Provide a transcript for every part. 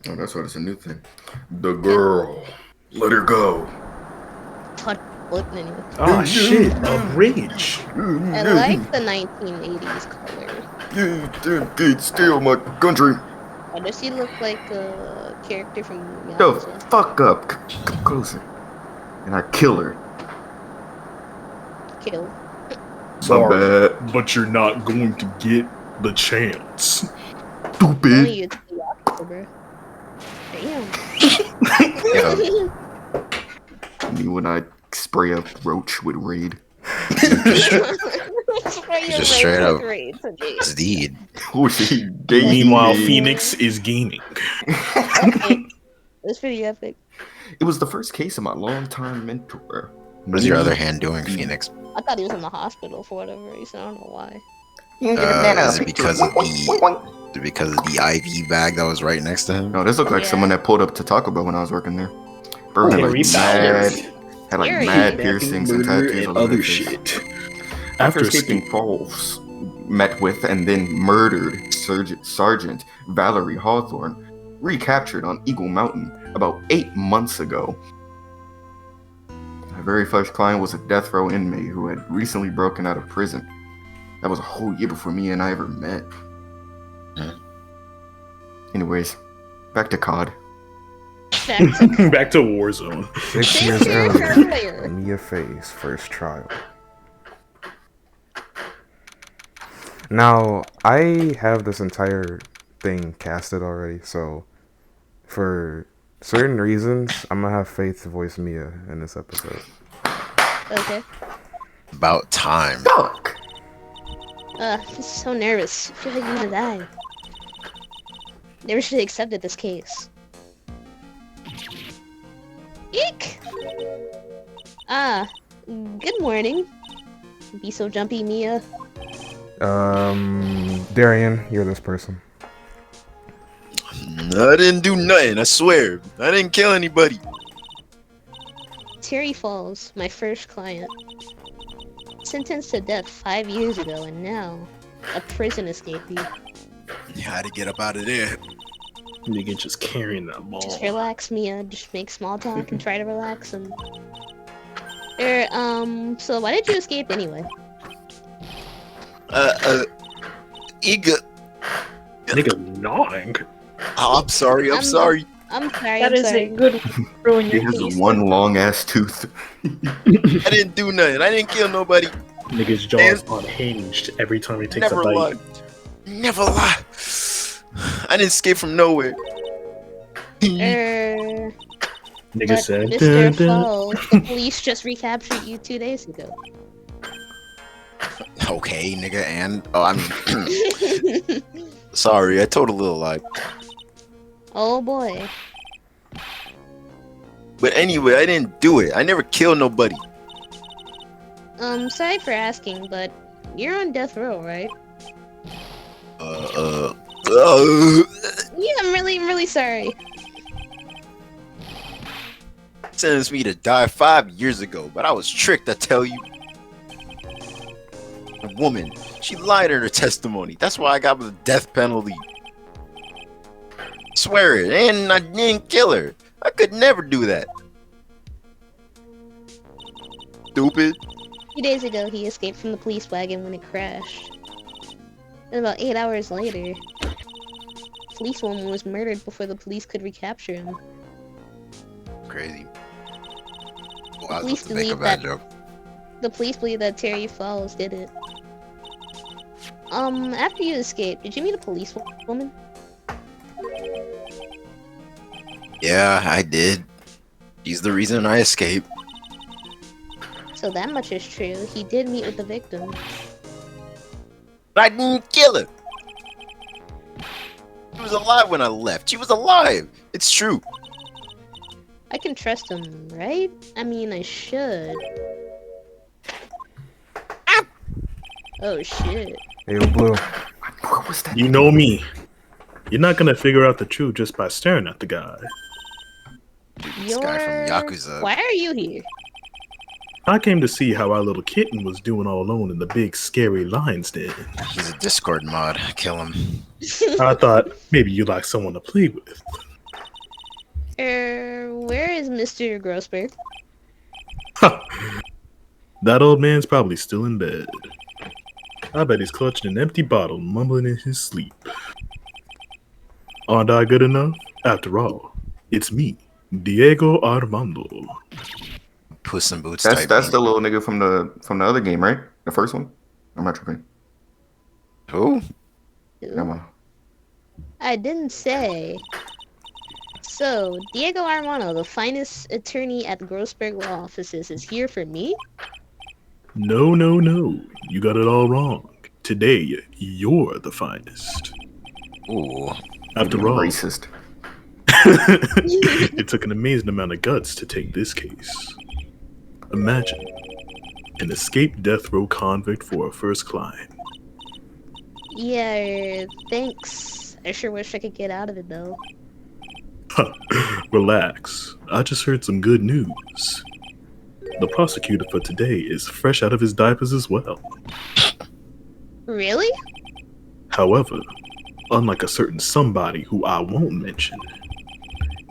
Oh, that's what it's a new thing. The girl. Let her go. What anyway? Oh shit, a bridge. I like the 1980s color. You steal my country. Why does she look like a character from The Yakuza? fuck up. Come closer. And I kill her. Kill. Sorry, bad. but you're not going to get the chance. Stupid. Only you to the Yakuza, bro. Damn. Me when I spray a roach with raid. Just straight up Zdeed. Meanwhile, Phoenix is gaming. Okay. That's pretty epic. It was the first case of my longtime mentor. What is your other hand doing, Phoenix? I thought he was in the hospital for whatever reason. I don't know why. Is it because of the IV bag that was right next to him? No, this looked like someone that pulled up to Taco Bell when I was working there. Bro had like mad piercings and tattoos and other shit. After escaping Falls, met with and then murdered Sergeant Valerie Hawthorne, recaptured on Eagle Mountain about 8 months ago. My very first client was a death row inmate who had recently broken out of prison. That was a whole year before me and I ever met. Anyways, back to COD. Back to Warzone. 6 years earlier, Mia Phaith's first trial. Now, I have this entire thing casted already, so for certain reasons, I'm gonna have Phaith voice Mia in this episode. Okay. About time. Fuck! I'm so nervous. I feel like I'm gonna die. Never should have accepted this case. Eek! Good morning. Be so jumpy, Mia. Darian, you're this person. I didn't do nothing, I swear. I didn't kill anybody. Terry Falls, my first client. Sentenced to death 5 years ago, and now a prison escapee. You had to get up out of there. Nigga just carrying that ball. Just relax, Mia. Just make small talk and try to relax. And so why did you escape anyway? Eager. Nigga gnawing. Oh, I'm sorry. I'm sorry. That is a good ruin He your has case. one long ass tooth. I didn't do nothing. I didn't kill nobody. Nigga's jaws unhinged every time he takes a bite. Lie. Never lie. I didn't escape from nowhere. Nigga said, Mr. Falls, the police just recaptured you 2 days ago. Okay, nigga, and I mean, sorry, I told a little lie. Oh boy. But anyway, I didn't do it. I never killed nobody. Sorry for asking, but you're on death row, right? Yeah, I'm really sorry. Sentenced me to die 5 years ago, but I was tricked, I tell you. A woman, she lied in her testimony. That's why I got the death penalty. Swear it, and I didn't kill her. I could never do that. Stupid. 2 days ago, he escaped from the police wagon when it crashed. And about 8 hours later, a policewoman was murdered before the police could recapture him. Crazy. Well, The I was police about to make a believe bad that joke. the police believe that Terry Falls did it. After you escaped, did you meet a policewoman? Yeah, I did. She's the reason I escaped. So that much is true. He did meet with the victim. But I didn't kill her. She was alive when I left. She was alive. It's true. I can trust him, right? I mean, I should. Oh shit. Hey, Blue. What was that? You know me. You're not gonna figure out the truth just by staring at the guy. This guy from Yakuza. Why are you here? I came to see how our little kitten was doing all alone in the big scary lion's den. He's a Discord mod. Kill him. I thought maybe you'd like someone to play with. Where is Mr. Grossberg? That old man's probably still in bed. I bet he's clutching an empty bottle, mumbling in his sleep. Aren't I good enough? After all, it's me, Diego Armando. Puss in Boots That's type. That's the little nigga from the other game, right? The first one? I'm not tripping. Who? Come on. I didn't say. So, Diego Armando, the finest attorney at Grossberg Law Offices, is here for me? No. You got it all wrong. Today, you're the finest. Ooh. After all, Racist. it took an amazing amount of guts to take this case. Imagine an escaped death row convict for a first client. Yeah, thanks. I sure wish I could get out of it, though. Relax. I just heard some good news. The prosecutor for today is fresh out of his diapers as well. Really? However, unlike a certain somebody who I won't mention,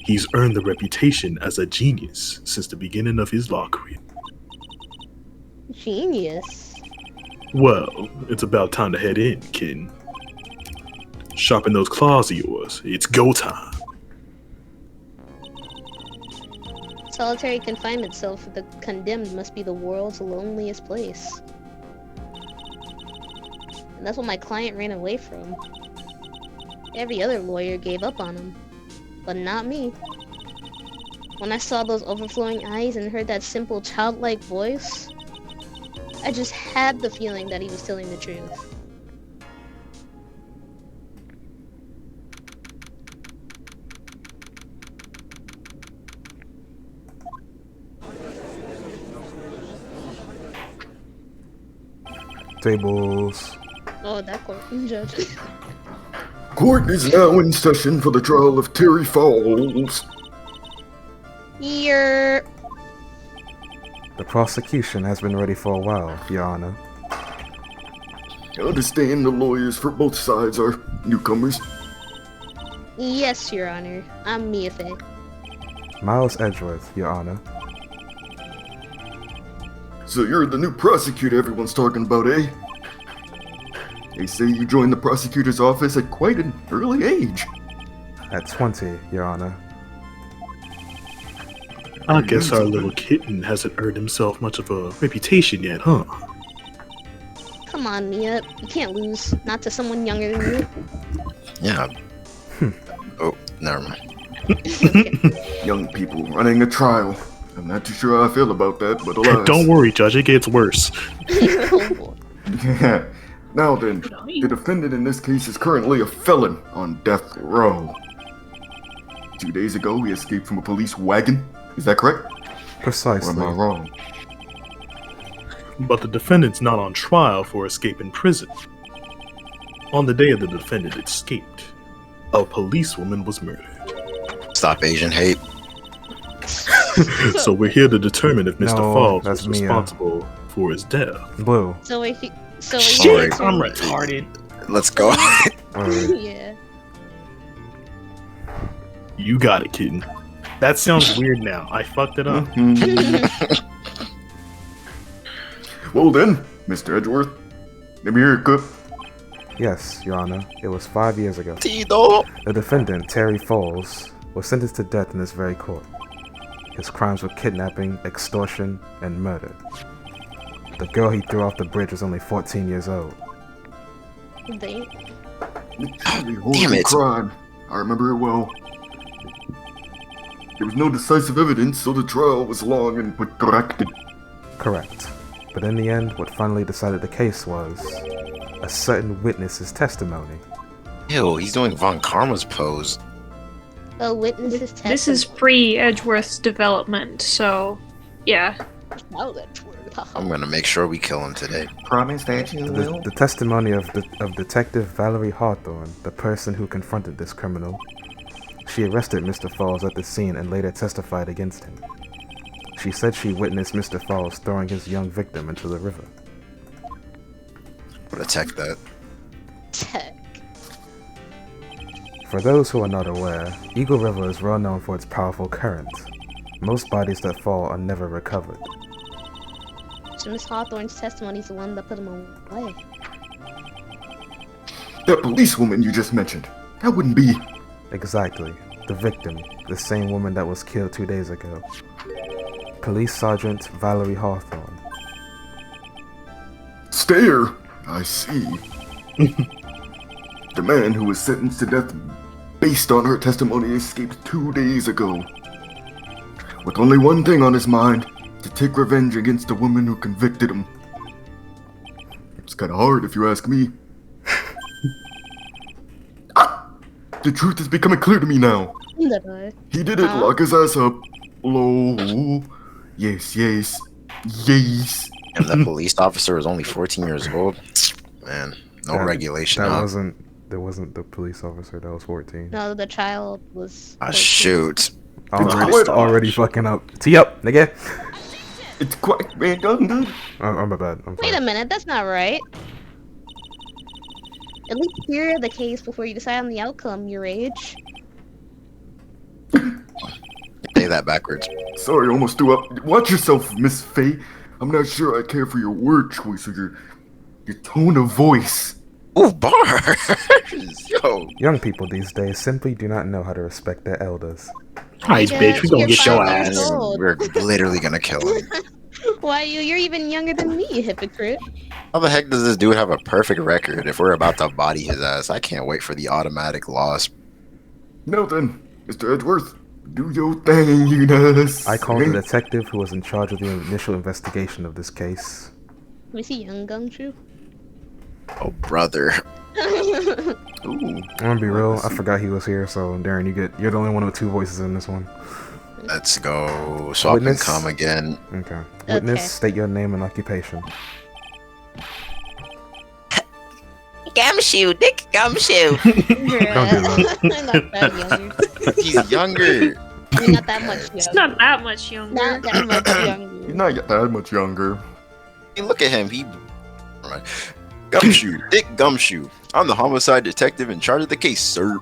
he's earned the reputation as a genius since the beginning of his law career. Genius. Well, it's about time to head in, kid. Sharpen those claws of yours. It's go time. Solitary confinement cell for the condemned must be the world's loneliest place. And that's what my client ran away from. Every other lawyer gave up on him. But not me. When I saw those overflowing eyes and heard that simple childlike voice, I just had the feeling that he was telling the truth. Tablez. Oh, that court judge. Court is now in session for the trial of Terry Falls. You're... The prosecution has been ready for a while, Your Honor. I understand the lawyers for both sides are newcomers. Yes, Your Honor. I'm Mia Faye. Miles Edgeworth, Your Honor. So you're the new prosecutor everyone's talking about, eh? They say you joined the prosecutor's office at quite an early age. At 20, Your Honor. I guess our little kitten hasn't earned himself much of a reputation yet, huh? Come on, Mia. You can't lose. Not to someone younger than you. Yeah. Oh, never mind. Young people running a trial. I'm not too sure how I feel about that, but alas. Don't worry, Judge. It gets worse. Oh, boy. Yeah. Now then, the defendant in this case is currently a felon on death row. 2 days ago, he escaped from a police wagon. Is that correct? Precisely. Or am I wrong? But the defendant's not on trial for escaping prison. On the day of the defendant escaped, a policewoman was murdered. Stop Asian hate. So we're here to determine if Mr. No, Falls that's was Mia. responsible for his death. Blue. So we're here Sorry. to... I'm retarded. Let's go. Alright. Yeah. You got it, kitten. That sounds weird now. I fucked it up. Well then, Mr. Edgeworth, let me hear it, good. Yes, Your Honor. It was 5 years ago. Tito. The defendant, Terry Falls, was sentenced to death in this very court. His crimes were kidnapping, extortion, and murder. The girl he threw off the bridge was only 14 years old. They... The horrible Damn it. crime. I remember it well. There was no decisive evidence, so the trial was long and protracted. Correct. But in the end, what finally decided the case was a certain witness's testimony. Ew, he's doing Von Karma's pose. A witness's testimony. This is pre-Edgeworth's development, so yeah. Oh, that's weird. I'm gonna make sure we kill him today. Promise that you will? The testimony of Detective Valerie Hawthorne, the person who confronted this criminal. She arrested Mr. Falls at the scene and later testified against him. She said she witnessed Mr. Falls throwing his young victim into the river. I'm gonna tech that. Tech. For those who are not aware, Eagle River is well known for its powerful current. Most bodies that fall are never recovered. So Miss Hawthorne's testimony is the one that put him away. That policewoman you just mentioned, that wouldn't be... Exactly. The victim, the same woman that was killed 2 days ago. Police Sergeant Valerie Hawthorne. Stare! I see. The man who was sentenced to death based on her testimony escaped 2 days ago. With only one thing on his mind, to take revenge against the woman who convicted him. It's kinda hard if you ask me. The truth is becoming clear to me now. He didn't lock his ass up. Low. Yes. And the police officer was only 14 years old. Man, no regulation. There wasn't the police officer that was 14. No, the child was. Shoot. Already fucking up. Tee up, nigga. It's quite redundant. I'm my bad. I'm Wait a minute, that's not right. At least hear the case before you decide on the outcome, your age. Say that backwards. Sorry, almost threw up. Watch yourself, Miss Faye. I'm not sure I care for your word choice or your tone of voice. Ooh, bars! Yo. Young people these days simply do not know how to respect their elders. Alright, bitch, we gonna get your ass. We're literally gonna kill him. Why, you're even younger than me, you hypocrite. How the heck does this dude have a perfect record if we're about to body his ass? I can't wait for the automatic loss. Now then, Mr. Edgeworth, do your thing, you know. I called the detective who was in charge of the initial investigation of this case. Was he young, Gumshoe? Oh, brother. Ooh. I'm gonna be real, I forgot he was here, so Darren, you're the only one with 2 voices in this one. Let's go. So Witness? I can come again. Okay. Witness, state your name and occupation. Gumshoe, Dick Gumshoe. Don't do that. I'm not that younger. He's younger. You're not that much younger. It's not that much younger. Not that much younger. You're not that much younger. Hey, look at him. Gumshoe, Dick Gumshoe. I'm the homicide detective in charge of the case, sir.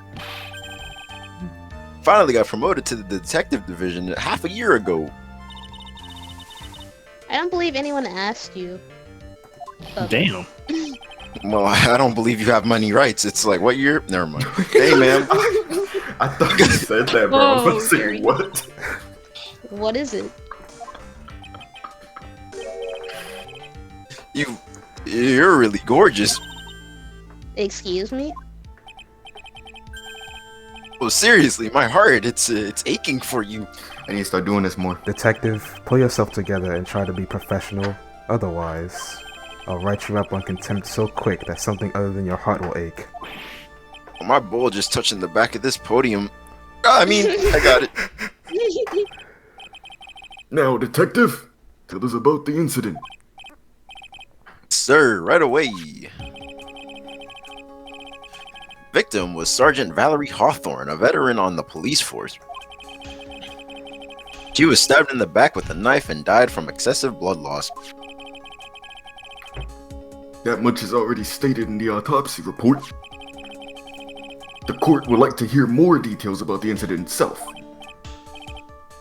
Finally got promoted to the detective division half a year ago. I don't believe anyone asked you. Damn. Well, I don't believe you have money rights. It's like, what year? Never mind. Hey, ma'am. I thought you said that, bro. I was about to say, what? What is it? You're really gorgeous. Excuse me? Well, seriously, my heart, it's aching for you. I need to start doing this more. Detective, pull yourself together and try to be professional. Otherwise, I'll write you up on contempt so quick that something other than your heart will ache. My bowl just touching the back of this podium. I mean, I got it. Now, detective, tell us about the incident. Sir, right away. Victim was Sergeant Valerie Hawthorne, a veteran on the police force. She was stabbed in the back with a knife and died from excessive blood loss. That much is already stated in the autopsy report. The court would like to hear more details about the incident itself.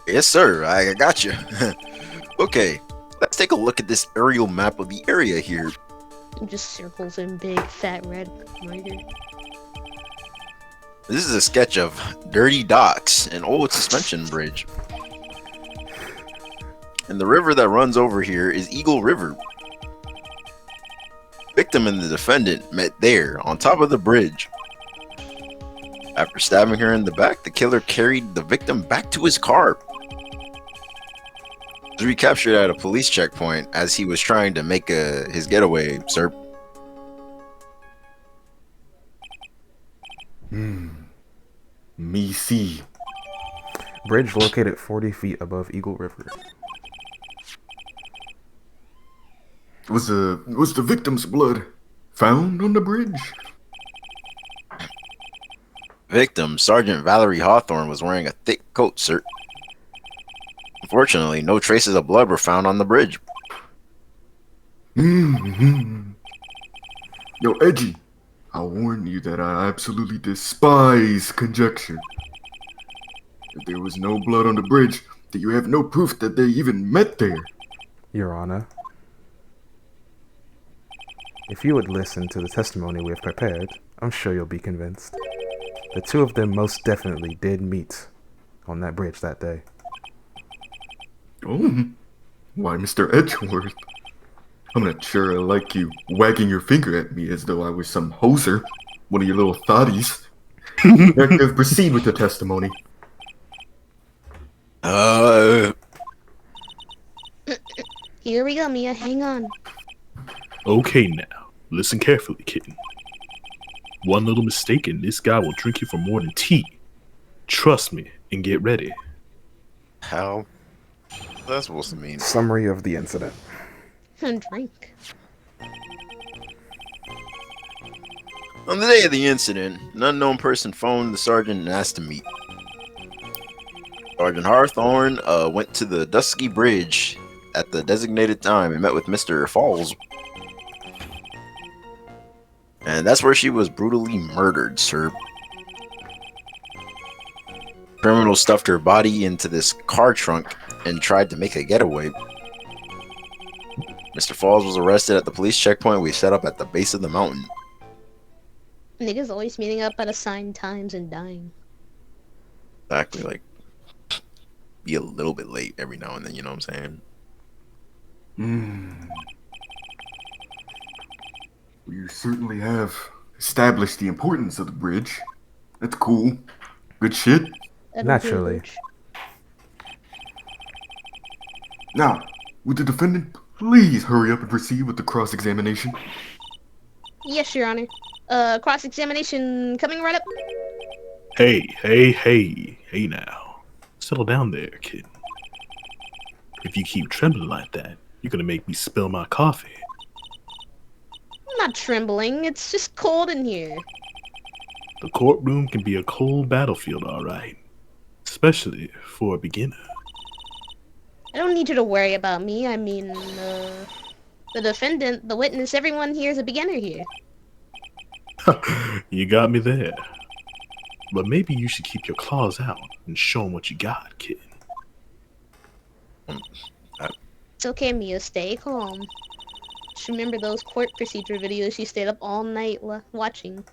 Yes, sir, I got you. Okay, let's take a look at this aerial map of the area here. Just circles in big, fat, red marker. This is a sketch of dirty docks, an old suspension bridge. And the river that runs over here is Eagle River. Victim and the defendant met there, on top of the bridge. After stabbing her in the back, the killer carried the victim back to his car. He was recaptured at a police checkpoint as he was trying to make his getaway, sir. Me see. Bridge located 40 feet above Eagle River. Was the victim's blood found on the bridge? Victim, Sergeant Valerie Hawthorne, was wearing a thick coat, sir. Unfortunately, no traces of blood were found on the bridge. Yo, Edgy, I'll warn you that I absolutely despise conjecture. If there was no blood on the bridge, then you have no proof that they even met there. Your Honor, if you would listen to the testimony we have prepared, I'm sure you'll be convinced. The two of them most definitely did meet on that bridge that day. Oh, why, Mr. Edgeworth? I'm not sure I like you wagging your finger at me as though I was some hoser, one of your little thotties. Now, proceed with the testimony. Here we go, Mia. Hang on. Okay now, listen carefully, kitten. One little mistake and this guy will drink you for more than tea. Trust me and get ready. How? That's supposed to mean. Summary of the incident. Drink. On the day of the incident, an unknown person phoned the sergeant and asked to meet. Sergeant Hawthorne went to the Dusky Bridge at the designated time and met with Mr. Falls. And that's where she was brutally murdered, sir. Criminal stuffed her body into this car trunk and tried to make a getaway. Mr. Falls was arrested at the police checkpoint we set up at the base of the mountain. Niggas always meeting up at assigned times and dying. Exactly, like, be a little bit late every now and then, you know what I'm saying? You certainly have established the importance of the bridge. That's cool. Good shit. Naturally. Now, would the defendant please hurry up and proceed with the cross-examination? Yes, Your Honor. Cross-examination coming right up. Hey now. Settle down there, kid. If you keep trembling like that, you're gonna make me spill my coffee. I'm not trembling. It's just cold in here. The courtroom can be a cold battlefield, alright. Especially for a beginner. I don't need you to worry about me. I mean, the defendant, the witness, everyone here is a beginner here. You got me there. But maybe you should keep your claws out and show 'em what you got, kid. It's okay, Mia. Stay calm. Just remember those court procedure videos you stayed up all night watching.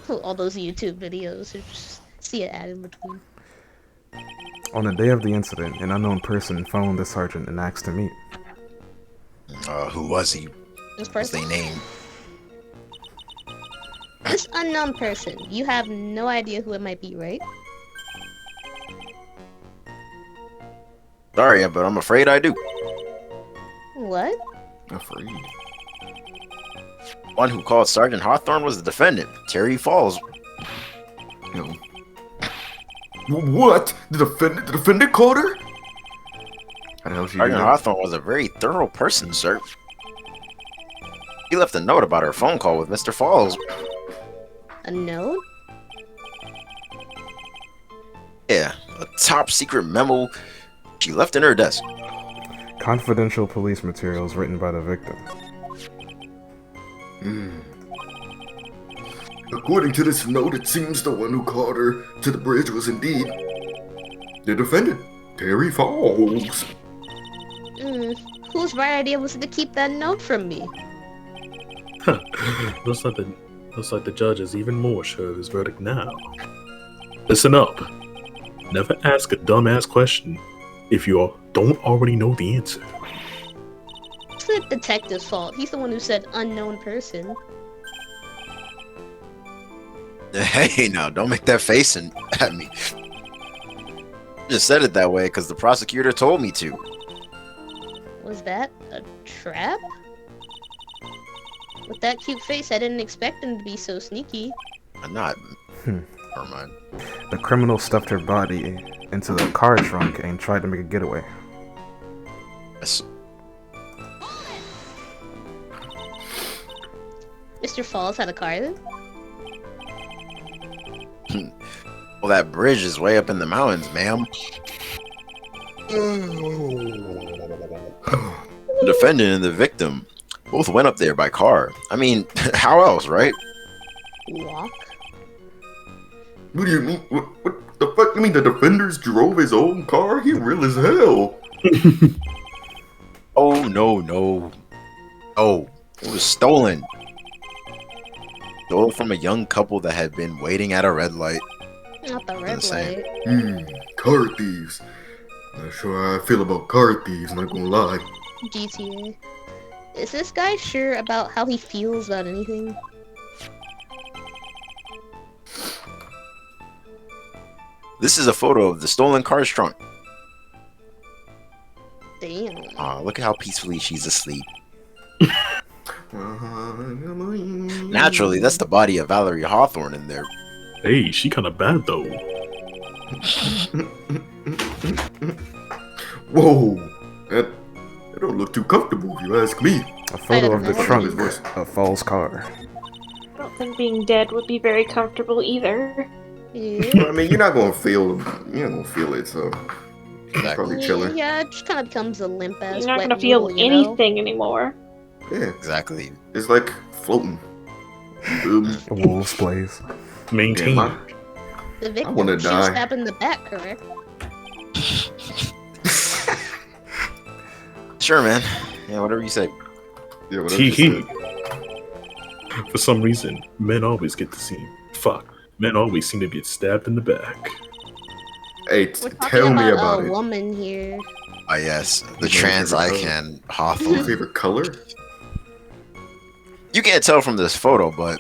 All those YouTube videos. Just see an ad in between. On the day of the incident, an unknown person phoned the sergeant and asked to meet. Who was he? This What's person? their name? This unknown person. You have no idea who it might be, right? Sorry, but I'm afraid I do. What? Afraid. One who called Sergeant Hawthorne was the defendant, Terry Falls. No. What? The defendant called her? How the hell she do Sergeant that? Hawthorne was a very thorough person, sir. He left a note about her phone call with Mr. Falls. A note? Yeah, a top secret memo she left in her desk. Confidential police materials written by the victim. According to this note, it seems the one who called her to the bridge was indeed the defendant, Terry Falls. Whose bright idea was it to keep that note from me? Looks like the judge is even more sure of his verdict now. Listen up. Never ask a dumbass question if you don't already know the answer. It's the detective's fault. He's the one who said unknown person. Hey, now, don't make that face at me. Just said it that way because the prosecutor told me to. Was that a trap? With that cute face, I didn't expect him to be so sneaky. I'm not. Never mind. The criminal stuffed her body into the car trunk and tried to make a getaway. Yes. Mr. Falls had a car then? Well, that bridge is way up in the mountains, ma'am. The defendant and the victim Both went up there by car. I mean, how else, right? Walk? What do you mean? What the fuck? You mean the defenders drove his own car? He real as hell. Oh, no. Oh, it was stolen. Stole from a young couple that had been waiting at a red light. Not the red Insane. light. Car thieves. Not sure how I feel about car thieves, not gonna lie. GTA. Is this guy sure about how he feels about anything? This is a photo of the stolen car's trunk. Damn. Aw, look at how peacefully she's asleep. Naturally, that's the body of Valerie Hawthorne in there. Hey, she kind of bad though. Whoa, that don't look too comfortable if you ask me. A photo of the trunk His voice. of Fall's car. I don't think being dead would be very comfortable either. Yeah. I mean, you're not gonna feel it, so Exactly. probably chilling. Yeah, it just kind of becomes a limp ass. You're not wet gonna feel noodle, you know? anything anymore. Yeah, Exactly. it's like floating. Wolves plays. Maintain. Yeah, The victim wanna she die. stabbed in the back, correct? Sure, man. Yeah, whatever you say. yeah, whatever you Tee-hee. said. For some reason, men always get to see. Men always seem to get stabbed in the back. Hey, We're talking tell me about a it. woman here. Ah, yes, the What's your trans favorite icon What's your Hawthorne. favorite color? You can't tell from this photo, but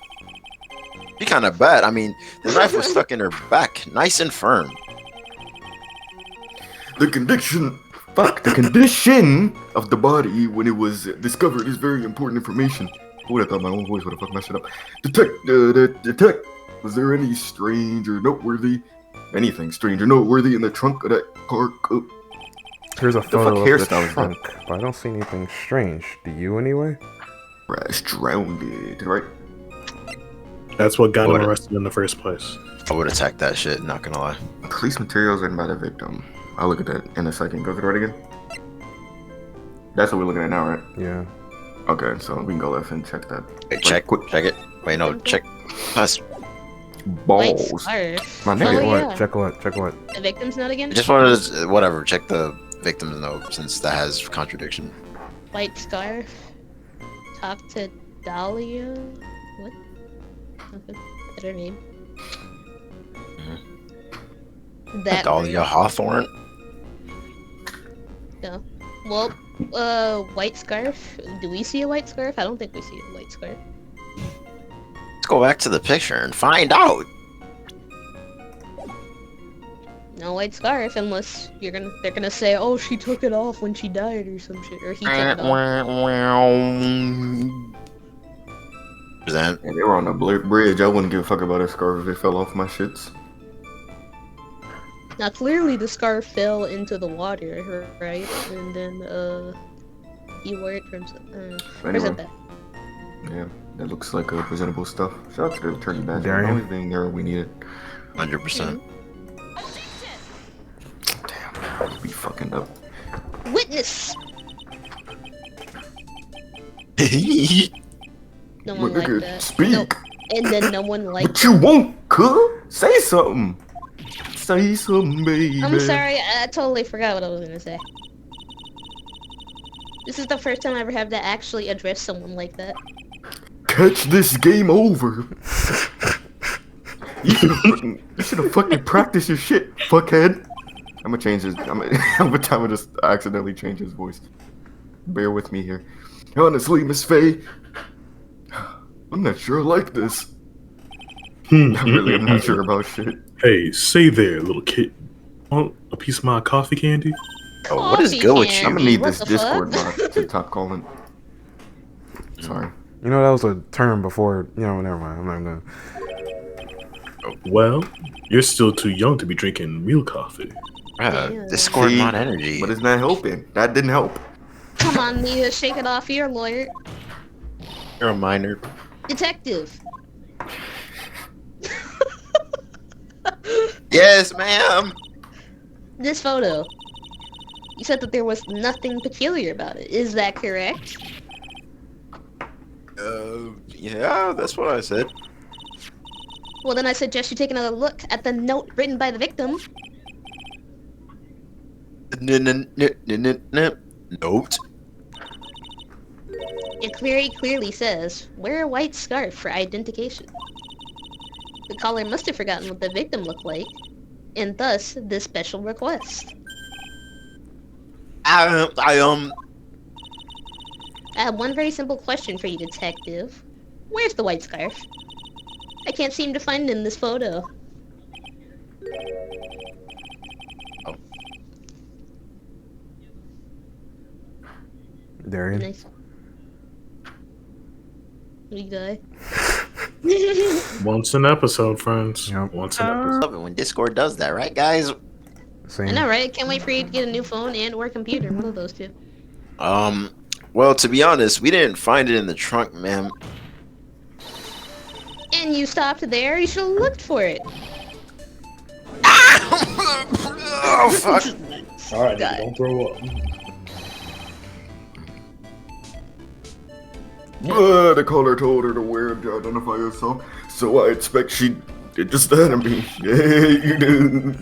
she kind of bad. I mean, the knife was stuck in her back, nice and firm. The condition of the body when it was discovered is very important information. Who would have thought my own voice would have fucked my shit up? Detect. Was there anything strange or noteworthy in the trunk of that car? Here's a fuck photo of hairstyle the is that? trunk, but I don't see anything strange. Do you anyway? Crash drowned, right? That's what got him What? arrested in the first place. I would attack that shit, not gonna lie. Police materials written by the victim. I'll look at that in a second. Go through it again. That's what we're looking at now, right? Yeah. Okay, so we can go left and check that. Wait, check it. Wait, no, check. Plus, White Balls. scarf. My Oh, nigga. Check what? yeah. Check what? Check what? The victim's note again? I just wanted to, whatever, check the victim's note since that has contradiction. White scarf. Talk to Dahlia. What? Okay. Better name. That Dahlia Hawthorne? No. Well, white scarf. Do we see a white scarf? I don't think we see a white scarf. Let's go back to the picture and find out. No white scarf unless they're gonna say, oh, she took it off when she died or some shit, or he took it off. Present. Yeah, they were on a bridge. I wouldn't give a fuck about a scarf if it fell off my shits. Now clearly the scarf fell into the water, right? And then he wore it for himself. Present that. Yeah, that looks like presentable stuff. Shout out to the attorney badge. Darian? Always being there when we need it. 100%. Damn, we fucking up. Witness. No My one liked nigga, that. speak. No, and then no one liked But you won't, cuz? Say something. Say something, baby. I'm sorry, I totally forgot what I was gonna say. This is the first time I ever have to actually address someone like that. Catch this game over. You should have fucking practiced your shit, fuckhead. I'm gonna change his. I'm gonna just accidentally change his voice. Bear with me here. Honestly, Miss Faye, I'm not sure I like this. I'm not sure about shit. Hey, say there, little kid. Want a piece of my coffee candy? Oh, what is good with you? I'm gonna need What this the Discord fuck? bot to top calling. Sorry. You know, that was a term before. You know, never mind. I'm not gonna. Well, you're still too young to be drinking real coffee. Discord See, mod energy. But it's not helping. That didn't help. Come on, Mia, shake it off. You're a lawyer. You're a minor. Detective. Yes, ma'am. This photo. You said that there was nothing peculiar about it. Is that correct? Yeah, that's what I said. Well, then I suggest you take another look at the note written by the victim. Note. It very clearly says, wear a white scarf for identification. The caller must have forgotten what the victim looked like, and thus this special request. I I have one very simple question for you, detective. Where's the white scarf? I can't seem to find it in this photo. Oh. Darian? Nice. You die. Once an episode, friends. Yep. Once an episode. love it when Discord does that, right, guys? Same. I know, right? Can't wait for you to get a new phone and or computer. One of those two. Well, to be honest, we didn't find it in the trunk, ma'am. And you stopped there? You should have looked for it. Oh, fuck. Alright, God. don't throw up. The caller told her to wear it to identify herself, so I expect she did just that to me. Yeah, you do.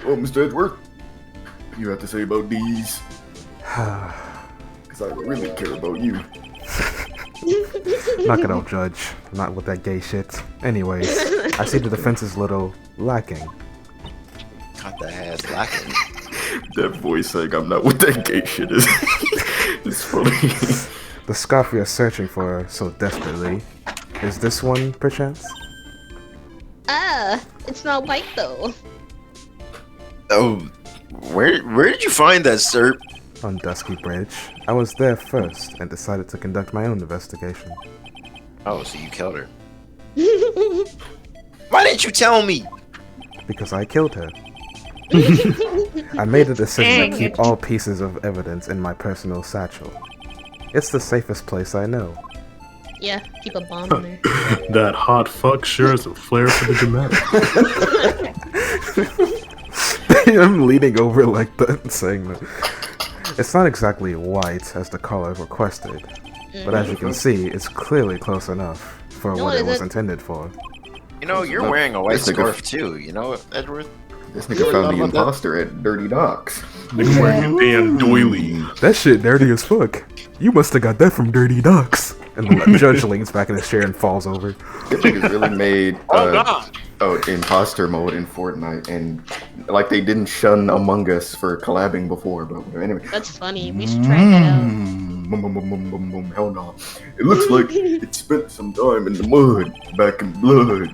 Well, Mr. Edgeworth, you have to say about these? Because I really care about you. Knock it out, Judge. Not with that gay shit. Anyways, I see the defense is little lacking. Got the ass lacking. That voice saying I'm not with that gay shit is it's funny. The scarf we are searching for so desperately. Is this one, perchance? Ah, it's not white though. Oh, where did you find that, sir? On Dusky Bridge. I was there first and decided to conduct my own investigation. Oh, so you killed her. Why didn't you tell me? Because I killed her. I made a decision Dang to keep it. all pieces of evidence in my personal satchel. It's the safest place I know. Yeah, keep a bomb in there. That hot fuck sure is a flair for the dramatic. I'm leaning over like that and saying that. It's not exactly white as the caller requested, but as you can see, it's clearly close enough for No, what it is was it? intended for. You know, you're wearing a white This nigga- scarf too, you know, Edgeworth? This nigga found the imposter at Dirty Docks. Nigga wearing a damn doily. That shit dirty as fuck. You must have got that from Dirty Ducks. And the judge leans back in his chair and falls over. That nigga's really made imposter mode in Fortnite, and like they didn't shun Among Us for collabing before, but anyway. That's funny. We should try that out. Hell no. It looks like it spent some time in the mud, back in blood.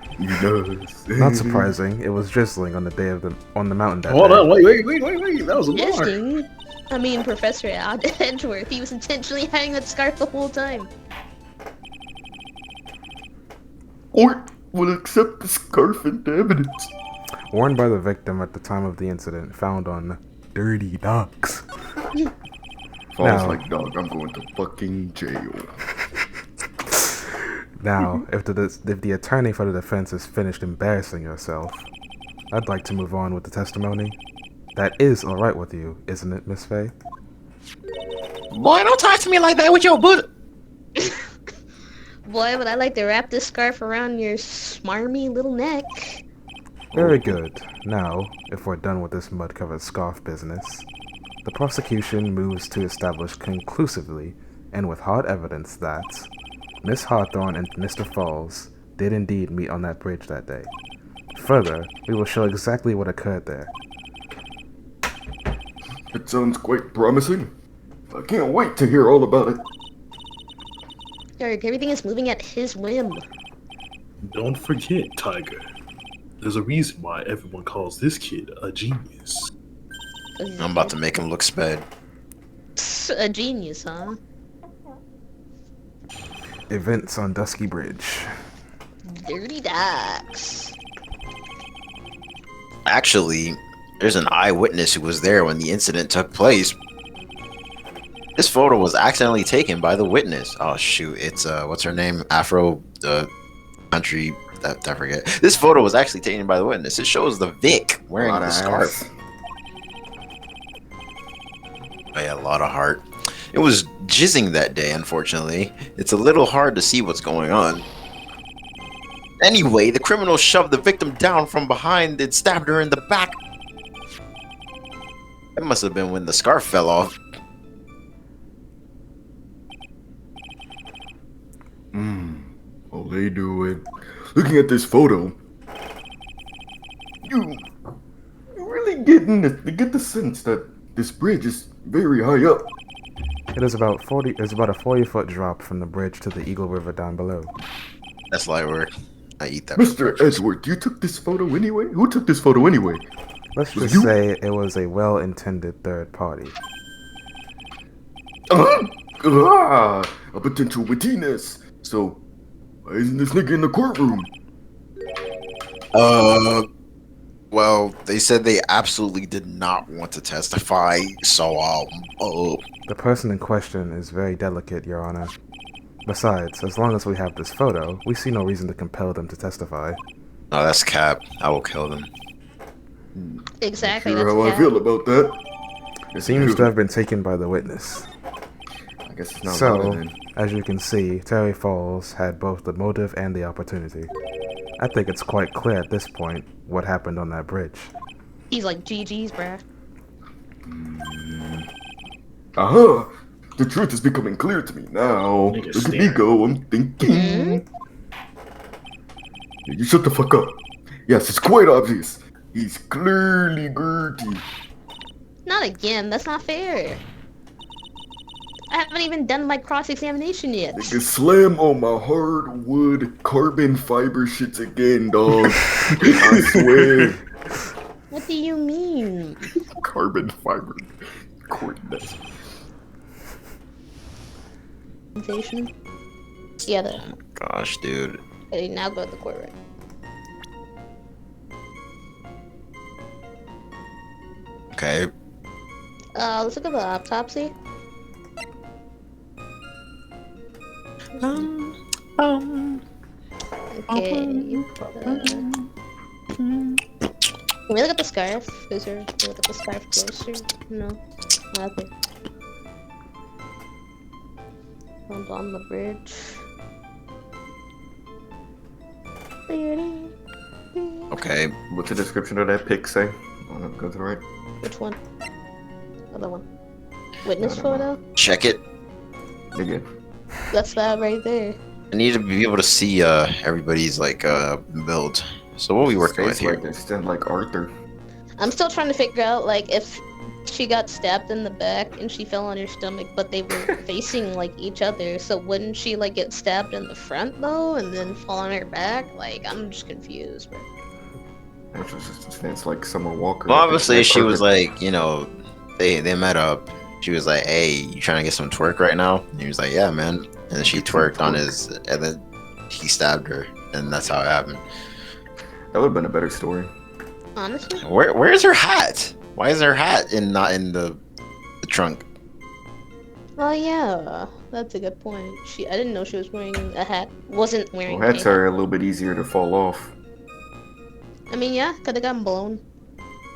Not surprising, it was drizzling on the day of on the mountain that Hold day. on, wait. That was a bar. Interesting. I mean, Professor Edgeworth, he was intentionally hiding that scarf the whole time. Or will accept the scarf into evidence. Worn by the victim at the time of the incident, found on Dirty Ducks. Falls Now- like dog, I'm going to fucking jail. Now, if the attorney for the defense is finished embarrassing yourself, I'd like to move on with the testimony. That is alright with you, isn't it, Miss Phaith? Boy, don't talk to me like that with your butt. Boy, would I like to wrap this scarf around your smarmy little neck. Very good. Now, if we're done with this mud-covered scarf business, the prosecution moves to establish conclusively and with hard evidence that Miss Hawthorne and Mr. Falls did indeed meet on that bridge that day. Further, we will show exactly what occurred there. It sounds quite promising. I can't wait to hear all about it. Derek, everything is moving at his whim. Don't forget, Tiger. There's a reason why everyone calls this kid a genius. I'm about to make him look sped. A genius, huh? Events on Dusky Bridge. Dirty Docks. Actually, there's an eyewitness who was there when the incident took place. This photo was accidentally taken by the witness. Oh shoot, it's what's her name? Afro country. I forget. This photo was actually taken by the witness. It shows the Vic wearing the scarf. Oh, yeah, a lot of heart. It was jizzing that day, unfortunately. It's a little hard to see what's going on. Anyway, the criminal shoved the victim down from behind and stabbed her in the back. That must have been when the scarf fell off. Well, they do it. Looking at this photo, you really get the sense that this bridge is very high up. It is about 40. It's about a 40-foot drop from the bridge to the Eagle River down below. That's light work. I eat that. Mr. Edgeworth, you took this photo anyway? Who took this photo anyway? Let's Was just you? say it was a well-intended third party. A potential witness. So, why isn't this nigga in the courtroom? Well, they said they absolutely did not want to testify, so, The person in question is very delicate, Your Honor. Besides, as long as we have this photo, we see no reason to compel them to testify. No, that's cap. I will kill them. Exactly. Sure That's how I cat. feel about that. It seems to have been taken by the witness. I guess it's not So, valid then. as you can see, Terry Falls had both the motive and the opportunity. I think it's quite clear at this point what happened on that bridge. He's like, GG's, bruh. Aha! The truth is becoming clear to me now. Nigga Look at me stare. go, I'm thinking. You shut the fuck up. Yes, it's quite obvious. He's clearly guilty. Not again. That's not fair. I haven't even done my cross-examination yet. Nigga, slam on my hardwood carbon fiber shits again, dog. I swear. What do you mean? Carbon fiber. Coordinates. Presentation? Yeah, Gosh, dude. okay, now go to the court, right? Okay. Let's look at the autopsy. Okay. Can we look at the scarf? Is there? Can we look at the scarf closer? No. Okay. Found on the bridge. Okay. What's the description of that pic say? Go to the right. Which one? Other one. Witness I don't know. photo? Check it. Nigga. That's that right there. I need to be able to see everybody's like build. So what are we working with Face here? like this, then like Arthur. I'm still trying to figure out, like, if she got stabbed in the back and she fell on her stomach, but they were facing, like, each other. So wouldn't she, like, get stabbed in the front, though, and then fall on her back? Like, I'm just confused, bro. It's just it's like Summer Walker. Well, obviously she was Arthur. like, you know, they met up. She was like, "Hey, you trying to get some twerk right now?" And he was like, "Yeah, man." And then she twerked on his, and then he stabbed her, and that's how it happened. That would have been a better story. Honestly? Where's her hat? Why is her hat not in the trunk? Well, yeah, that's a good point. I didn't know she was wearing a hat. Wasn't wearing Well, hats a hat. are a little bit easier to fall off. I mean, yeah, could have gotten blown.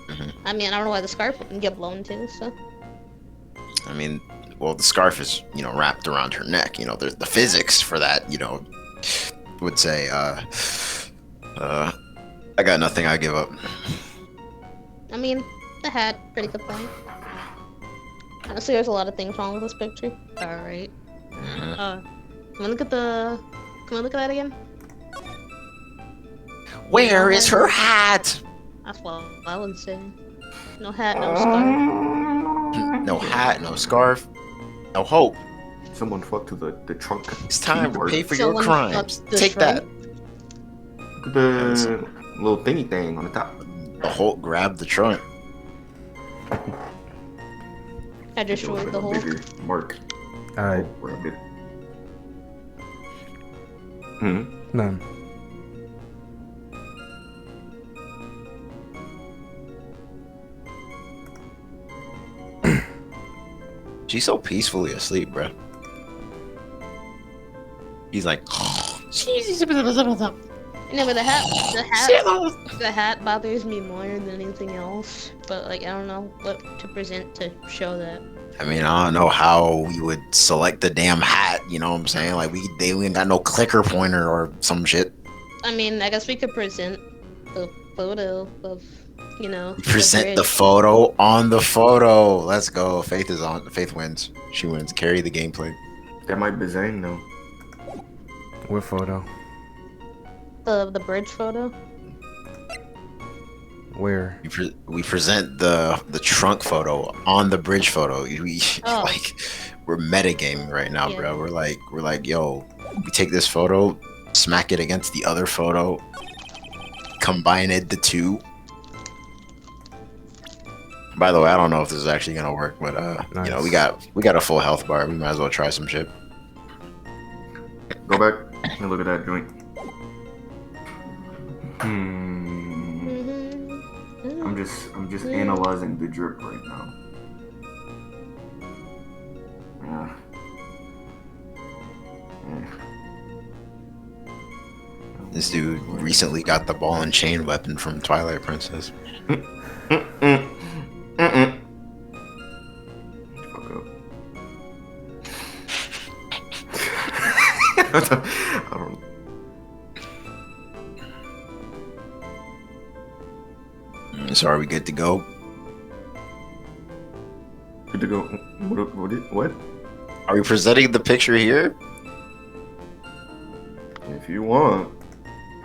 Mhm. I mean, I don't know why the scarf wouldn't get blown, too, so. I mean, well, the scarf is, you know, wrapped around her neck. You know, there's the physics for that, you know, would say, I got nothing, I give up. I mean, the hat, pretty good point. Honestly, there's a lot of things wrong with this picture. Alright. Mhm. Can we look at that again? Where is her hat? That's what I would say. No hat, no scarf. No hat, no scarf, no hope. Someone fucked to the trunk. It's time to keyboard. pay for your Someone crimes. fucked the Take that. Look at the little thingy thing on the top. The Hulk grabbed the trunk. I destroyed the whole. Bigger mark. Alright, Grabbed it. Hmm. none. She's so peacefully asleep, bro. He's like, No, but the hat the hat bothers me more than anything else, but like I don't know what to present to show that. I mean, I don't know how we would select the damn hat. You know what I'm saying? Like we ain't got no clicker pointer or some shit. I mean, I guess we could present a photo of, you know, Present the bridge. photo on the photo. Let's go. Phaith is on. Phaith wins. She wins. Carry the gameplay. That might be Zane though. What photo? The bridge photo. Where? We present the trunk photo on the bridge photo. We Oh. like we're metagaming right now, Yeah. bro. We're like, yo, we take this photo, smack it against the other photo, combine it the two. By the way, I don't know if this is actually gonna work, but Nice. you know, we got a full health bar. We might as well try some shit. Go back and look at that joint. I'm just analyzing the drip right now. Yeah. This dude recently got the ball and chain weapon from Twilight Princess. Fuck up. I don't. So are we good to go? Good to go. What? Are we presenting the picture here? If you want.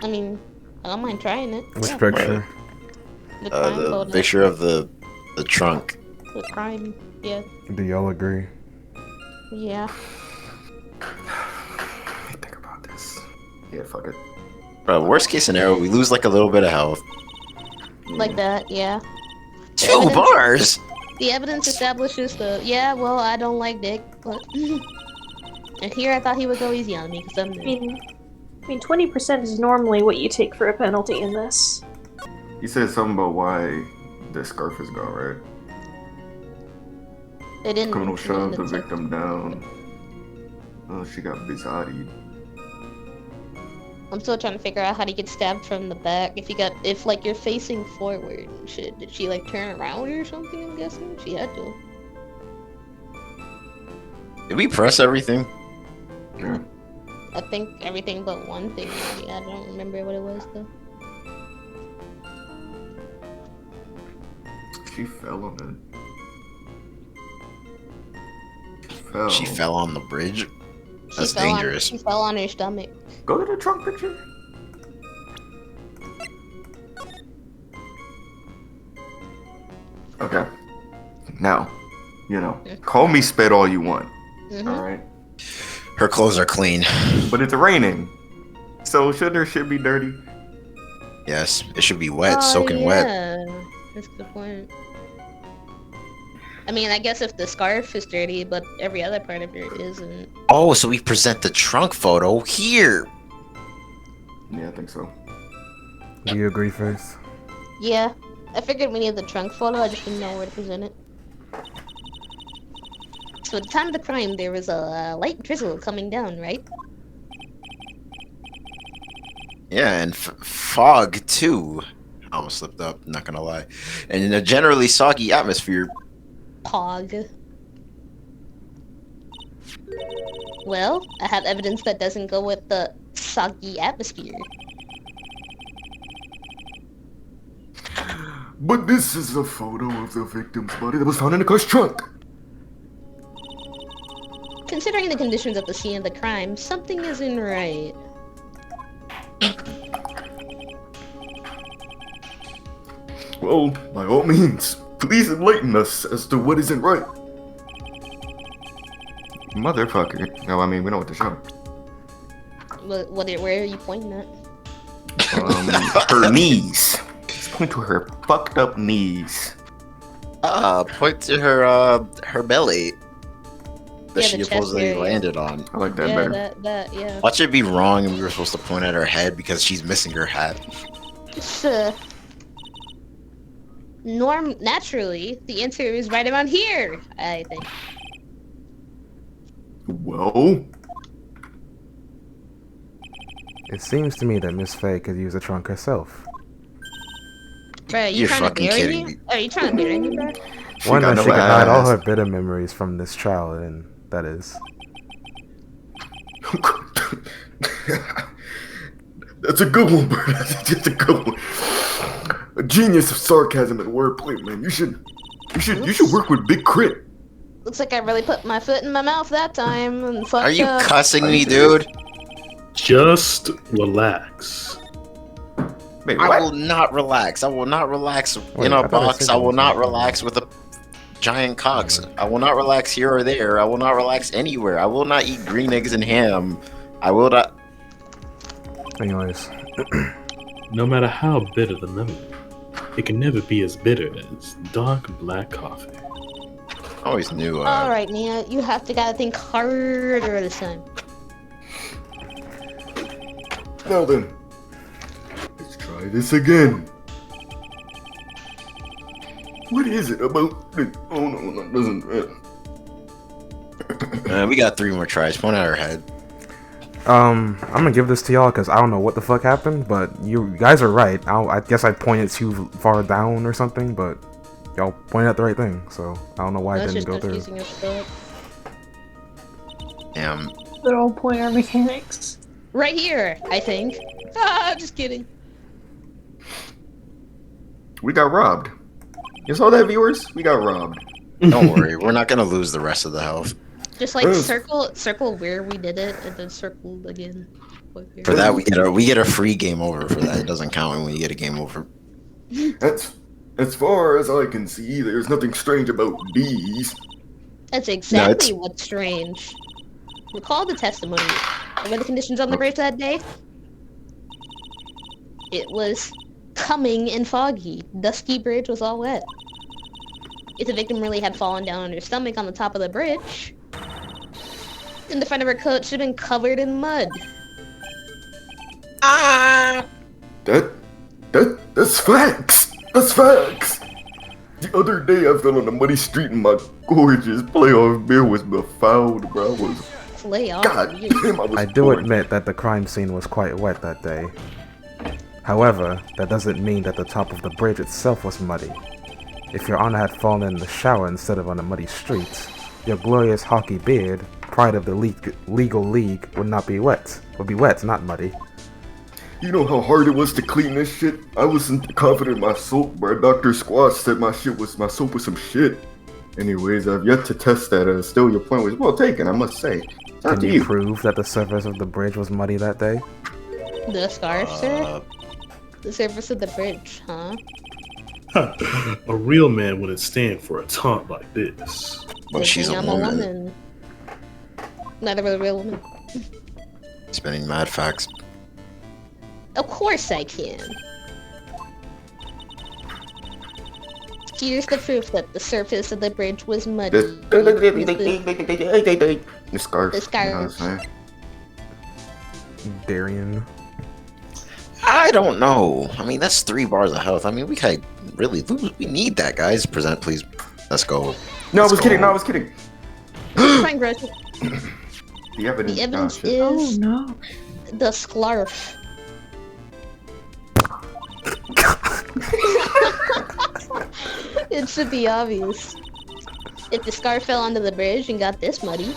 I mean, I don't mind trying it. Which Yeah. picture? The crime The photo. picture of the trunk. The crime. Yeah. Do y'all agree? Yeah. Let me think about this. Yeah, fuck it. Bro, worst case scenario, we lose like a little bit of health. Like that. Yeah. 2 Evidence- bars. The evidence establishes the. Yeah. Well, I don't like Dick, but. And here I thought he would go easy on me because I'm. I mean, 20% is normally what you take for a penalty in this. You said something about why the scarf is gone, right? They didn't. Criminal shoved the it's- victim down. Oh, she got bizarried. I'm still trying to figure out how to get stabbed from the back. If like you're facing forward and shit, did she like turn around or something? I'm guessing she had to. Did we press everything? Yeah. I think everything but one thing. Maybe. I don't remember what it was though. She fell on it. Fell. She fell on the bridge. That's fell dangerous. She fell on her stomach. Go to the trunk picture. Okay. Now, you know, call me sped all you want. Mhm. All right. Her clothes are clean. But it's raining, so should her shit be dirty? Yes, it should be wet, Oh, soaking wet. yeah. That's a good point. I mean, I guess if the scarf is dirty, but every other part of it isn't. Oh, so we present the trunk photo here. Yeah, I think so. Do you agree, Faith? Yeah, I figured we needed the trunk photo. I just didn't know where to present it. So at the time of the crime, there was a light drizzle coming down, right? Yeah, and fog too. I almost slipped up, not gonna lie. And in a generally soggy atmosphere. Pog. Well, I have evidence that doesn't go with the soggy atmosphere. But this is a photo of the victim's body that was found in the car's trunk. Considering the conditions of the scene of the crime, something isn't right. Well, by all means, please enlighten us as to what isn't right. Motherfucker. No, I mean, we know what to show. Where are you pointing at? Her knees. Just point to her fucked up knees. Point to her belly that Yeah, she the chest supposedly area. landed on. I like that Yeah, better. that, yeah. Watch it be wrong and we were supposed to point at her head because she's missing her hat. It's, naturally, the answer is right around here, I think. Well, It seems to me that Miss Faye could use the trunk herself. Bruh, you You're trying to fucking bury kidding me? me. Are you trying to bury me, bruh? One, got that no she could hide all ass. her bitter memories from this child, and that is. That's a good one, bro. That's a good one. A genius of sarcasm and wordplay, man. You should work with Big Crit. Looks like I really put my foot in my mouth that time and fucked Are you up. cussing me, dude? Just relax. Wait, I what? will not relax. I will not relax Wait, in I a thought I box. said I you will was not gonna- relax with a giant cocks. I will not relax here or there. I will not relax anywhere. I will not eat green eggs and ham. I will not. Anyways, No matter how bitter the memory, it can never be as bitter as dark black coffee. I always knew. Alright, Mia, you have to gotta think harder this time. Now then, let's try this again. What is it about the... Oh no, that doesn't... We got 3 more tries. Point at her head. I'm gonna give this to y'all because I don't know what the fuck happened, but you guys are right. I guess I pointed too far down or something, but y'all pointed at the right thing, so I don't know why it That's didn't just go through. confusing as fuck. Damn. Good old pointer mechanics. Right here, I think. Ah, just kidding. We got robbed. You saw that, viewers? We got robbed. Don't worry. We're not gonna lose the rest of the health. Just like Ugh. circle where we did it, and then circle again. For that, we get a free game over. For that, it doesn't count when you get a game over. That's... As far as I can see, there's nothing strange about these. That's exactly what's strange. Recall the testimony. What were the conditions on the bridge that day? It was coming and foggy. Dusky bridge was all wet. If the victim really had fallen down on her stomach on the top of the bridge, then the front of her coat should have been covered in mud. That's facts. That's facts. The other day I fell on a muddy street and my gorgeous playoff beer was befouled, bro. I was... Play off. God damn, I was... I do bored. admit that the crime scene was quite wet that day. However, that doesn't mean that the top of the bridge itself was muddy. If your honor had fallen in the shower instead of on a muddy street, your glorious hockey beard, pride of the legal league, would not be wet. Would be wet, not muddy. You know how hard it was to clean this shit? I wasn't confident in my soap, bro. Dr. Squash said my soap was some shit. Anyways, I've yet to test that. Still, your point was well taken, I must say. It's up Can to you you. prove that the surface of the bridge was muddy that day? The scarf, sir? The surface of the bridge, huh? A real man wouldn't stand for a taunt like this. But Good she's thing a I'm woman. Neither was a real woman. Spinning mad facts. Of course I can. Here's the proof that the surface of the bridge was muddy. The scarf. The scarf. You know what I'm saying? Darian. I don't know. I mean, that's 3 bars of health. I mean, we could really lose. We need that, guys. Present, please. Let's go. No, I Let's was kidding. go. No, I was kidding. Fine, Grudge. The evidence. The evidence shit. Oh is no. the scarf. It should be obvious. If the scarf fell onto the bridge and got this muddy,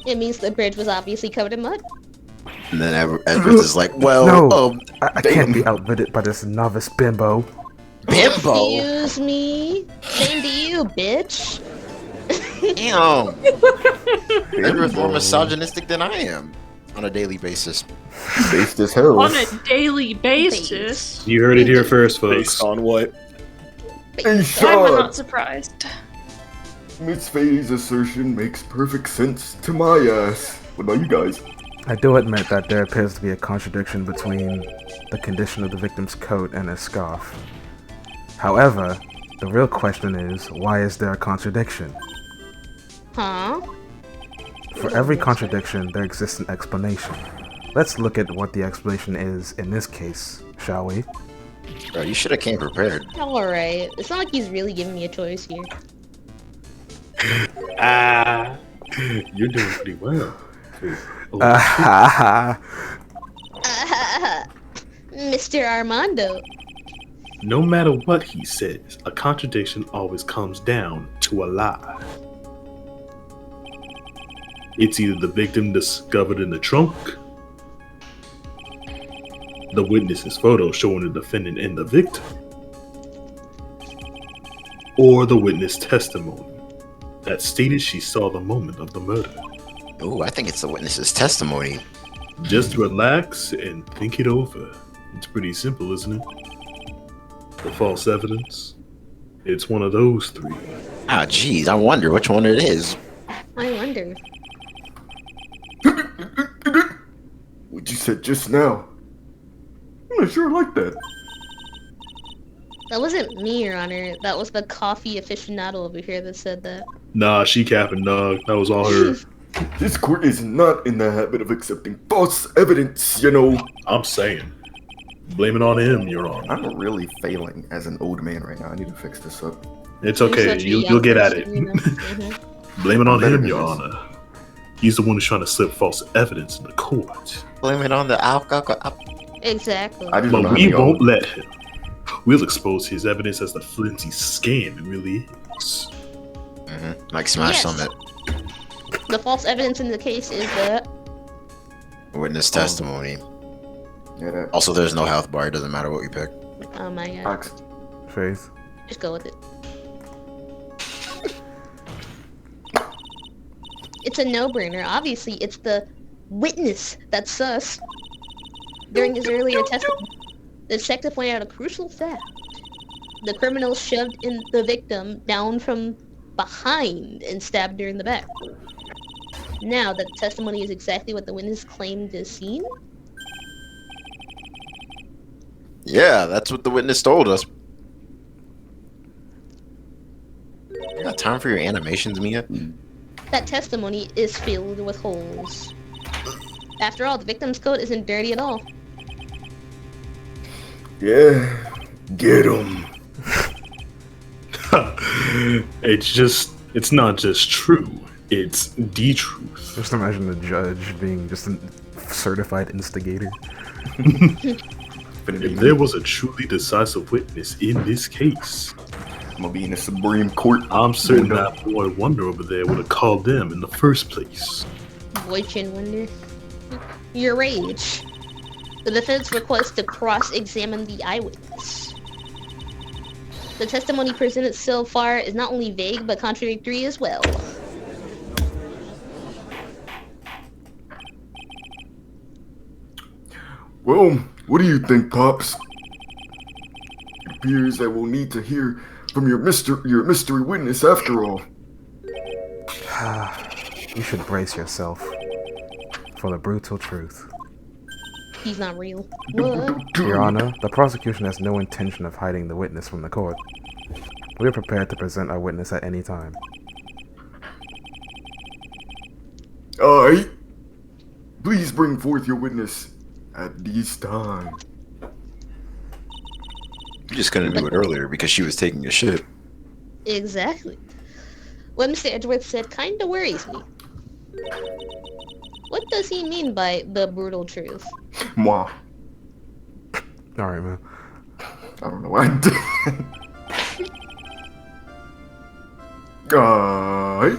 it means the bridge was obviously covered in mud. And then Edwards is like, well, No! I can't be outwitted by this novice bimbo. bimbo. Excuse me? Same to you, bitch. Damn. Edward's more misogynistic than I am on a daily basis. Based as hell. On a daily basis. You heard it here first, folks. Based on what? Hey, Why am I Sean! not surprised? Miss Faye's assertion makes perfect sense to my ass. What about you guys? I do admit that there appears to be a contradiction between the condition of the victim's coat and his scarf. However, the real question is, why is there a contradiction? Huh? For every contradiction, there exists an explanation. Let's look at what the explanation is in this case, shall we? Bro, you should have came prepared. Alright. It's not like he's really giving me a choice here. You're doing pretty well. Ah, Mr. Armando. No matter what he says, a contradiction always comes down to a lie. It's either the victim discovered in the trunk, the witness's photo showing the defendant and the victim, or the witness testimony that stated she saw the moment of the murder. Ooh, I think it's the witness's testimony. Just relax and think it over. It's pretty simple, isn't it? The false evidence, it's one of those three. Ah, geez, I wonder which one it is. I wonder. What you said just now. I'm not sure I like that. That wasn't me, Your Honor. That was the coffee aficionado over here that said that. Nah, she capping, dog. That was all her. This court is not in the habit of accepting false evidence, you know. I'm saying. Blame it on him, Your Honor. I'm really failing as an old man right now. I need to fix this up. It's okay. You'll get at it. Blame it on him, Your Honor. He's the one who's trying to slip false evidence in the court. Blame it on the alcohol. Exactly. I just don't know But how we to won't let him. We'll expose his evidence as the flimsy scam it really is. Like Smash Yes. Summit. The false evidence in the case is that Witness testimony. Yeah, that. Also, there's no health bar. It doesn't matter what we pick. oh my god, Fox. Phaith. just go with it. It's a no-brainer. Obviously, it's the witness that's sus. During his earlier testimony, the detective pointed out a crucial fact. The criminal shoved in the victim down from behind and stabbed her in the back. Now that the testimony is exactly what the witness claimed to have seen, Yeah, that's what the witness told us. You got time for your animations, Mia? that testimony is filled with holes. After all, the victim's coat isn't dirty at all. Yeah. Get him. It's not just true. It's the truth. Just imagine the judge being just a certified instigator. If there was a truly decisive witness in this case, I'm gonna be in the Supreme Court. I'm certain that boy Wonder over there would have called them in the first place. Boy Chin Wonder. Your rage. The defense requests to cross-examine the eyewitness. The testimony presented so far is not only vague, but contradictory as well. Well, what do you think, Pops? It appears that we'll need to hear from your mystery witness after all. You should brace yourself for the brutal truth. He's not real. What? Your Honor, the prosecution has no intention of hiding the witness from the court. We are prepared to present our witness at any time. Alright. Please bring forth your witness at this time. You just couldn't do it earlier because she was taking a shit. Exactly. What Mr. Edgeworth said kinda worries me. What does he mean by the brutal truth? Moi. Alright, man. I don't know what I did. Alright.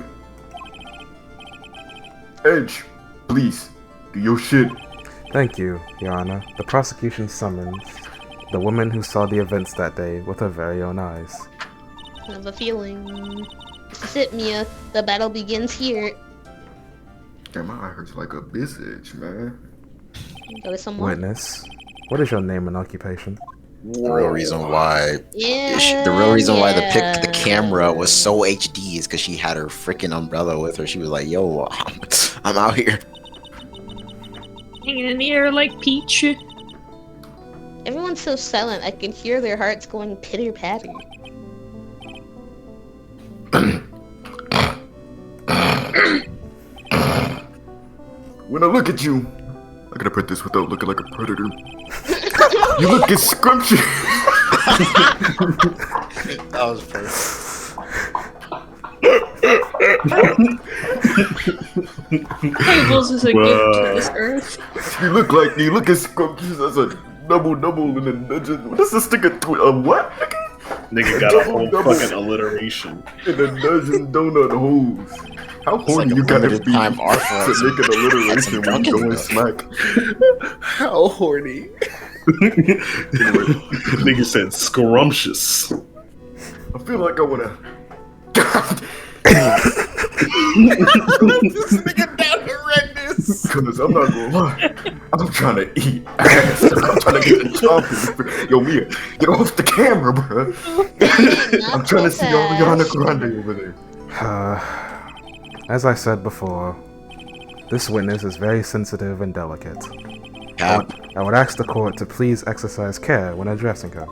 Edge, please, do your shit. Thank you, Your Honor. The prosecution summons the woman who saw the events that day with her very own eyes. I have a feeling. This is it, Mia. The battle begins here. Damn, my eye hurts like a bitch, man. Go with someone. Witness, what is your name and occupation? The real reason why Yeah. the camera was so HD is because she had her freaking umbrella with her. She was like, "Yo, I'm out here." Hanging in the air like Peach. Everyone's so silent, I can hear their hearts going pitter-patter. When I look at you, I gotta put this without looking like a predator. You look as scrumptious. That was perfect. Tablez is a gift to this earth. You look as scrumptious as a double in the dungeon. What is this nigga? What? Nigga got a whole fucking alliteration. In the dungeon donut holes. How horny like a you gotta limited be time art for to us. make an alliteration when you going Dunkin' smack? How horny. Nigga said scrumptious. I feel like I wanna. This nigga down horrendous. Cause I'm not gonna lie, I'm trying to eat ass. I'm trying to get the chomping. Yo, Mia, get off the camera, bro. I'm trying to see Ariana Grande over there. As I said before, this witness is very sensitive and delicate. Cap, I would ask the court to please exercise care when addressing her.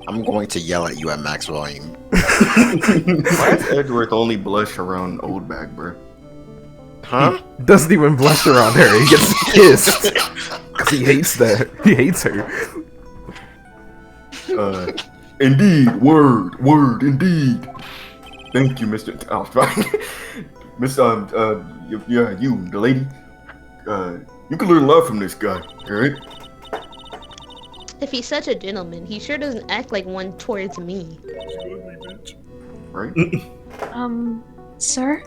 I'm going to yell at you at max volume. Why does Edgeworth only blush around old bag, bro? Huh? Doesn't even blush around her, he gets kissed. Cause he hates that. He hates her. Indeed, word, indeed. Thank you, Mr. Oh, Miss, yeah, you, the lady. You can learn a lot from this guy, alright? If he's such a gentleman, he sure doesn't act like one towards me. Right? Sir?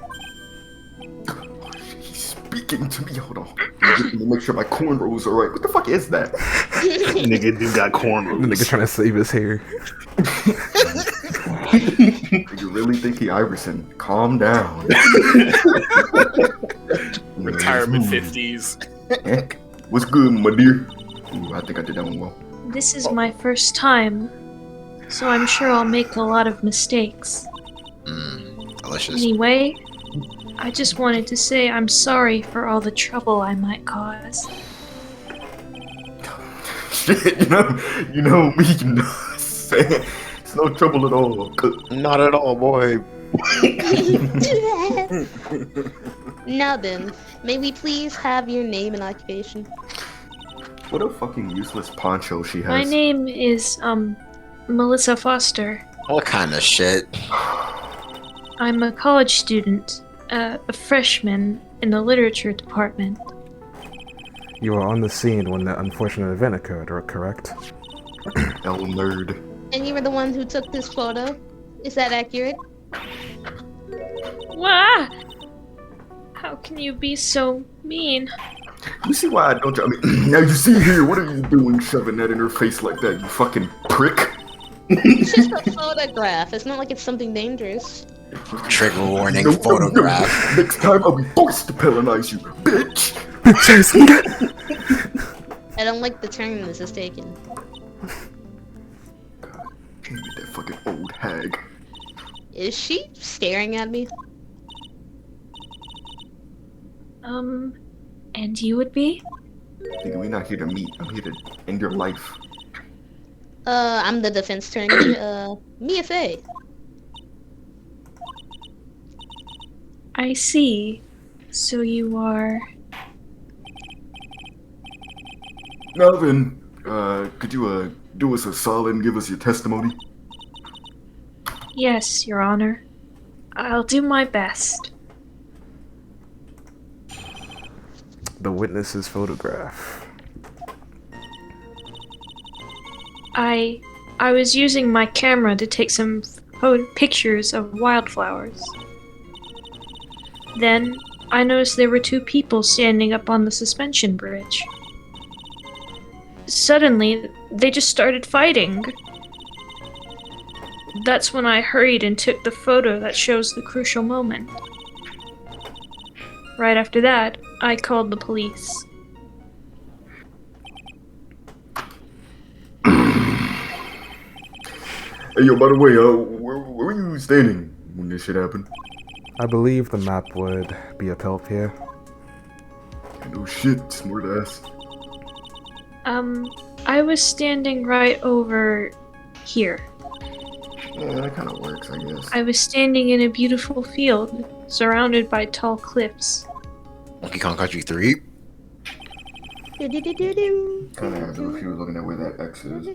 He's speaking to me. Hold on. Let me make sure my cornrows are right. What the fuck is that? Nigga do got cornrows. The nigga trying to save his hair. You really think he Iverson? Calm down. Retirement 50s. Heck, what's good, my dear? Ooh, I think I did that one well. This is my first time, so I'm sure I'll make a lot of mistakes. Delicious. Anyway, I just wanted to say I'm sorry for all the trouble I might cause. Shit, you know me, you know what I'm saying? It's no trouble at all. Not at all, boy. Now then, may we please have your name and occupation? What a fucking useless poncho she has. My name is, Melissa Foster. What kind of shit? I'm a college student, a freshman in the literature department. You were on the scene when the unfortunate event occurred, correct? L nerd. And you were the one who took this photo? Is that accurate? Wah! How can you be so mean? You see why I don't? I mean, now you see here. What are you doing, shoving that in her face like that? You fucking prick. It's just a photograph. It's not like it's something dangerous. Trigger warning, No, photograph. No. Next time I'll be forced to pelonize you, bitch. I don't like the turn this is taken. God damn it, that fucking old hag. Is she staring at me? And you would be? Nigga, we're not here to meet. I'm here to end your life. I'm the defense attorney, Mia Faye. I see. So you are... Now then, could you, do us a solid and give us your testimony? Yes, Your Honor. I'll do my best. The witness's photograph. I was using my camera to take some pictures of wildflowers. Then, I noticed there were two people standing up on the suspension bridge. Suddenly, they just started fighting. That's when I hurried and took the photo that shows the crucial moment. Right after that, I called the police. Hey, yo, by the way, where were you standing when this shit happened? I believe the map would be up here. No shit, smart ass. I was standing right over here. Yeah, that kind of works, I guess. I was standing in a beautiful field, surrounded by tall cliffs. Monkey Kong Country 3? Kind of as if he was looking at where that X is.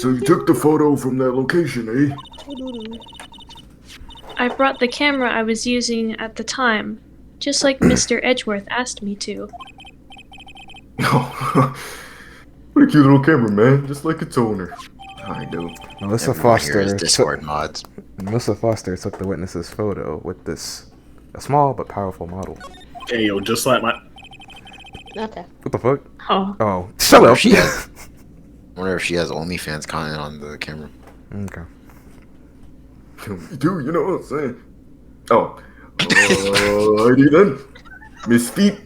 So you took the photo from that location, eh? I brought the camera I was using at the time, just like Mr. Edgeworth asked me to. No. What a cute little camera, man. Just like its owner. I do. Melissa Everyone here is Foster. Discord mods. Melissa Foster took the witness's photo with a small but powerful model. Hey, yo, just like my. Okay. What the fuck? Oh. Oh, shut Wonder up. if she has- wonder if she has OnlyFans content on the camera. Okay. Me too, you know what I'm saying? Oh. Alrighty then. Miss Feet,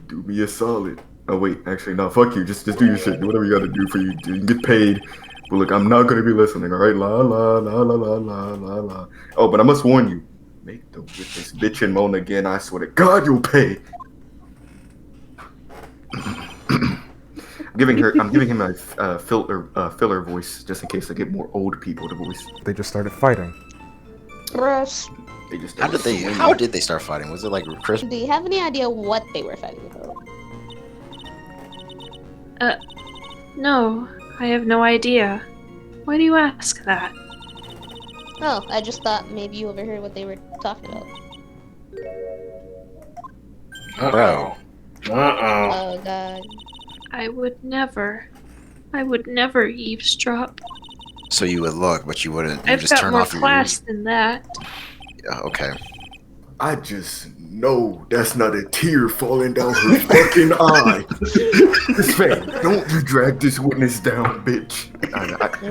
do me a solid. Oh wait, actually no, fuck you. Just do your shit. Do whatever you gotta do for you. You can get paid. But look, I'm not gonna be listening, alright? La la la la la la la la. Oh, but I must warn you. Make the witness bitch and moan again, I swear to God you'll pay. I'm giving him a filler voice just in case I get more old people to voice. They just started fighting. Gross. They just How did they start fighting? Was it like Chris? Do you have any idea what they were fighting about? No, I have no idea. Why do you ask that? Oh, I just thought maybe you overheard what they were talking about. Bro. Oh god. I would never eavesdrop. So you would look, but you wouldn't. You I've just got turn more off your class ears. than that. Yeah, okay. I just know that's not a tear falling down her fucking eye. This fan, don't you drag this witness down, bitch.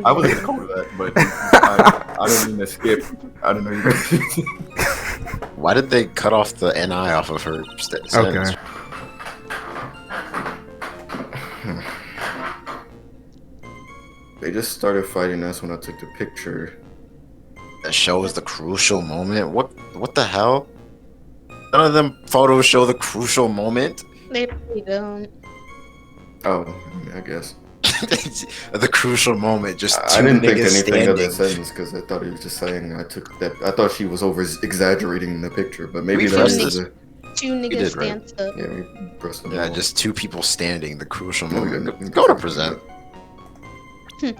I wasn't gonna call her that, but I didn't mean to skip. I don't know you guys. Why did they cut off the NI off of her sentence? Okay. They just started fighting us when I took the picture. That shows the crucial moment. What the hell? None of them photos show the crucial moment. They really don't. Oh, I guess. The crucial moment. Just I two didn't think niggas anything of that standing. sentence because I thought he was just saying I took that. I thought she was over exaggerating the picture, but maybe We that's pressed the. Two niggas did, right? stand up. Yeah, we pressed them Yeah, all. just two people standing. The crucial No, we moment. didn't. Go to present. Two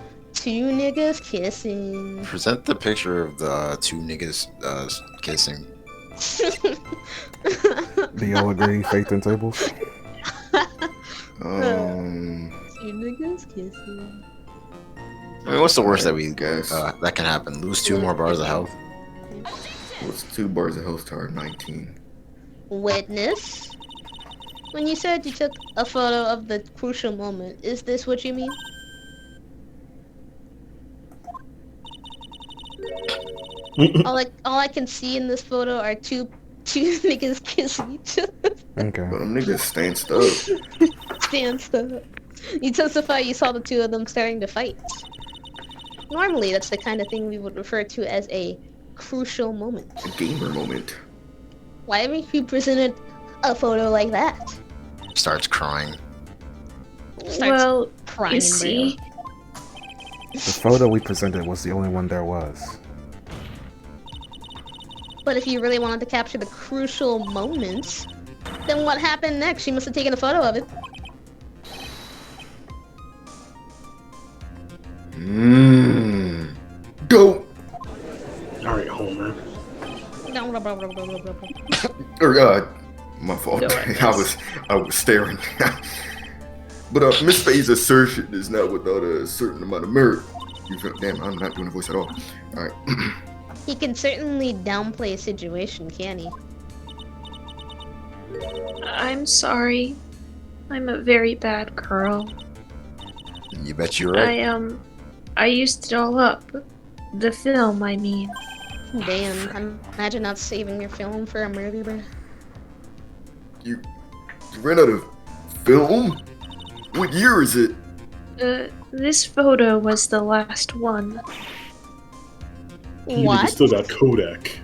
niggas kissing. Present the picture of the two niggas kissing. Do y'all agree, Phaith and Tablez? Two niggas kissing. I mean, what's the worst that we guess. that can happen? Lose 2 more bars of health. What's 2 bars of health to our 19? Witness? When you said you took a photo of the crucial moment, is this what you mean? all I can see in this photo are two niggas kissing each other. Okay. But them niggas stanced up. Stand up. You testify you saw the two of them starting to fight. Normally, that's the kind of thing we would refer to as a crucial moment. A gamer moment. Why haven't you presented a photo like that? Starts crying. Starts Well, crying, you see, The photo we presented was the only one there was. But if you really wanted to capture the crucial moments, then what happened next? She must have taken a photo of it. Go! Alright, Homer. Or, my fault. No, I was staring. But Miss Faye's assertion is not without a certain amount of merit. You feel? Damn, I'm not doing a voice at all. All right. He can certainly downplay a situation, can he? I'm sorry. I'm a very bad girl. You bet you're right. I used it all up. The film, I mean. Damn, imagine not saving your film for a murderer. You ran out of film? What year is it? This photo was the last one. You niggas What? still got Kodak.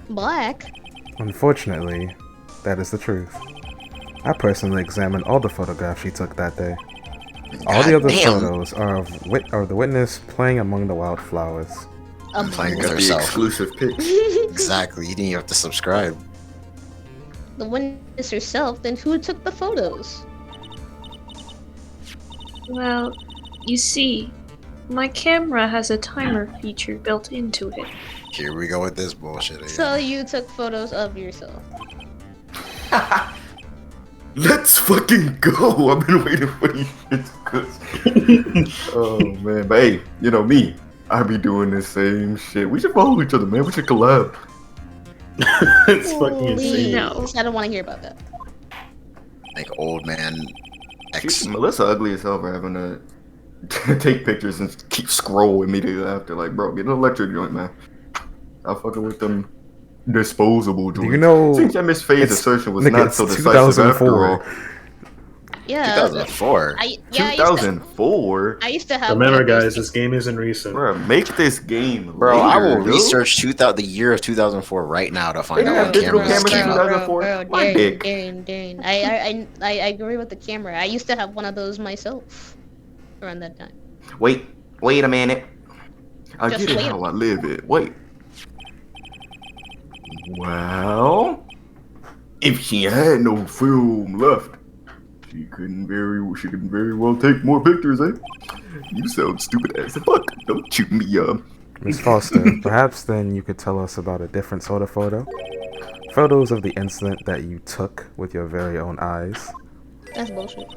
Black? Unfortunately, that is the truth. I personally examined all the photographs she took that day. All the other Goddamn. photos are of the witness playing among the wildflowers. Playing with Got the herself. exclusive pics. Exactly. You didn't even have to subscribe. The witness herself, then who took the photos? Well, you see, my camera has a timer feature built into it. Here we go with this bullshit again. So you took photos of yourself. Let's fucking go. I've been waiting for these shits. Oh man, but hey, you know me. I be doing the same shit. We should follow each other, man. We should collab. It's fucking insane. Please. No. I don't want to hear about that. Like old man X. Melissa ugly as hell for having to take pictures and keep scroll immediately after. Like, bro, get an electric joint, man. I'll fucking with them disposable joints. Do you know? Seems that Miss Faye's it's- assertion was nigga, not it's so decisive after all. Yeah. 2004. I 2004? I used to have. Remember, one of those guys, this game isn't recent. Bro, make this game. Bro, I will later, yo. research the year of 2004 right now to find They out have what digital cameras cameras came in out. 2004. My dick. Darian. I agree with the camera. I used to have one of those myself around that time. Wait a minute. I Just get it wait. how I live it. Wait. Well, if she had no film left, she couldn't very well take more pictures, eh? You sound stupid as fuck. Don't shoot me up. Miss Foster, perhaps then you could tell us about a different sort of photo? Photos of the incident that you took with your very own eyes. That's bullshit.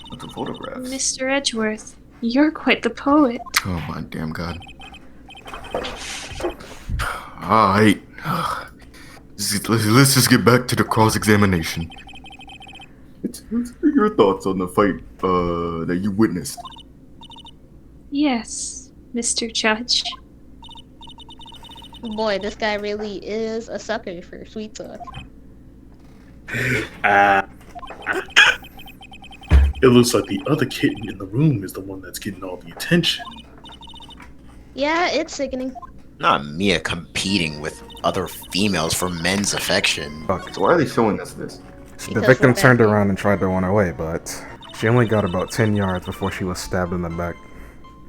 What's the photographs? Mr. Edgeworth, you're quite the poet. Oh my damn god. Alright. Let's just get back to the cross-examination. Let's hear your thoughts on the fight that you witnessed. Yes, Mr. Judge. Boy, this guy really is a sucker for sweet talk. It looks like the other kitten in the room is the one that's getting all the attention. Yeah, it's sickening. Not Mia competing with other females for men's affection. Fuck. So why are they showing us this? The Because victim we're back turned here. around and tried to run away, but she only got about 10 yards before she was stabbed in the back.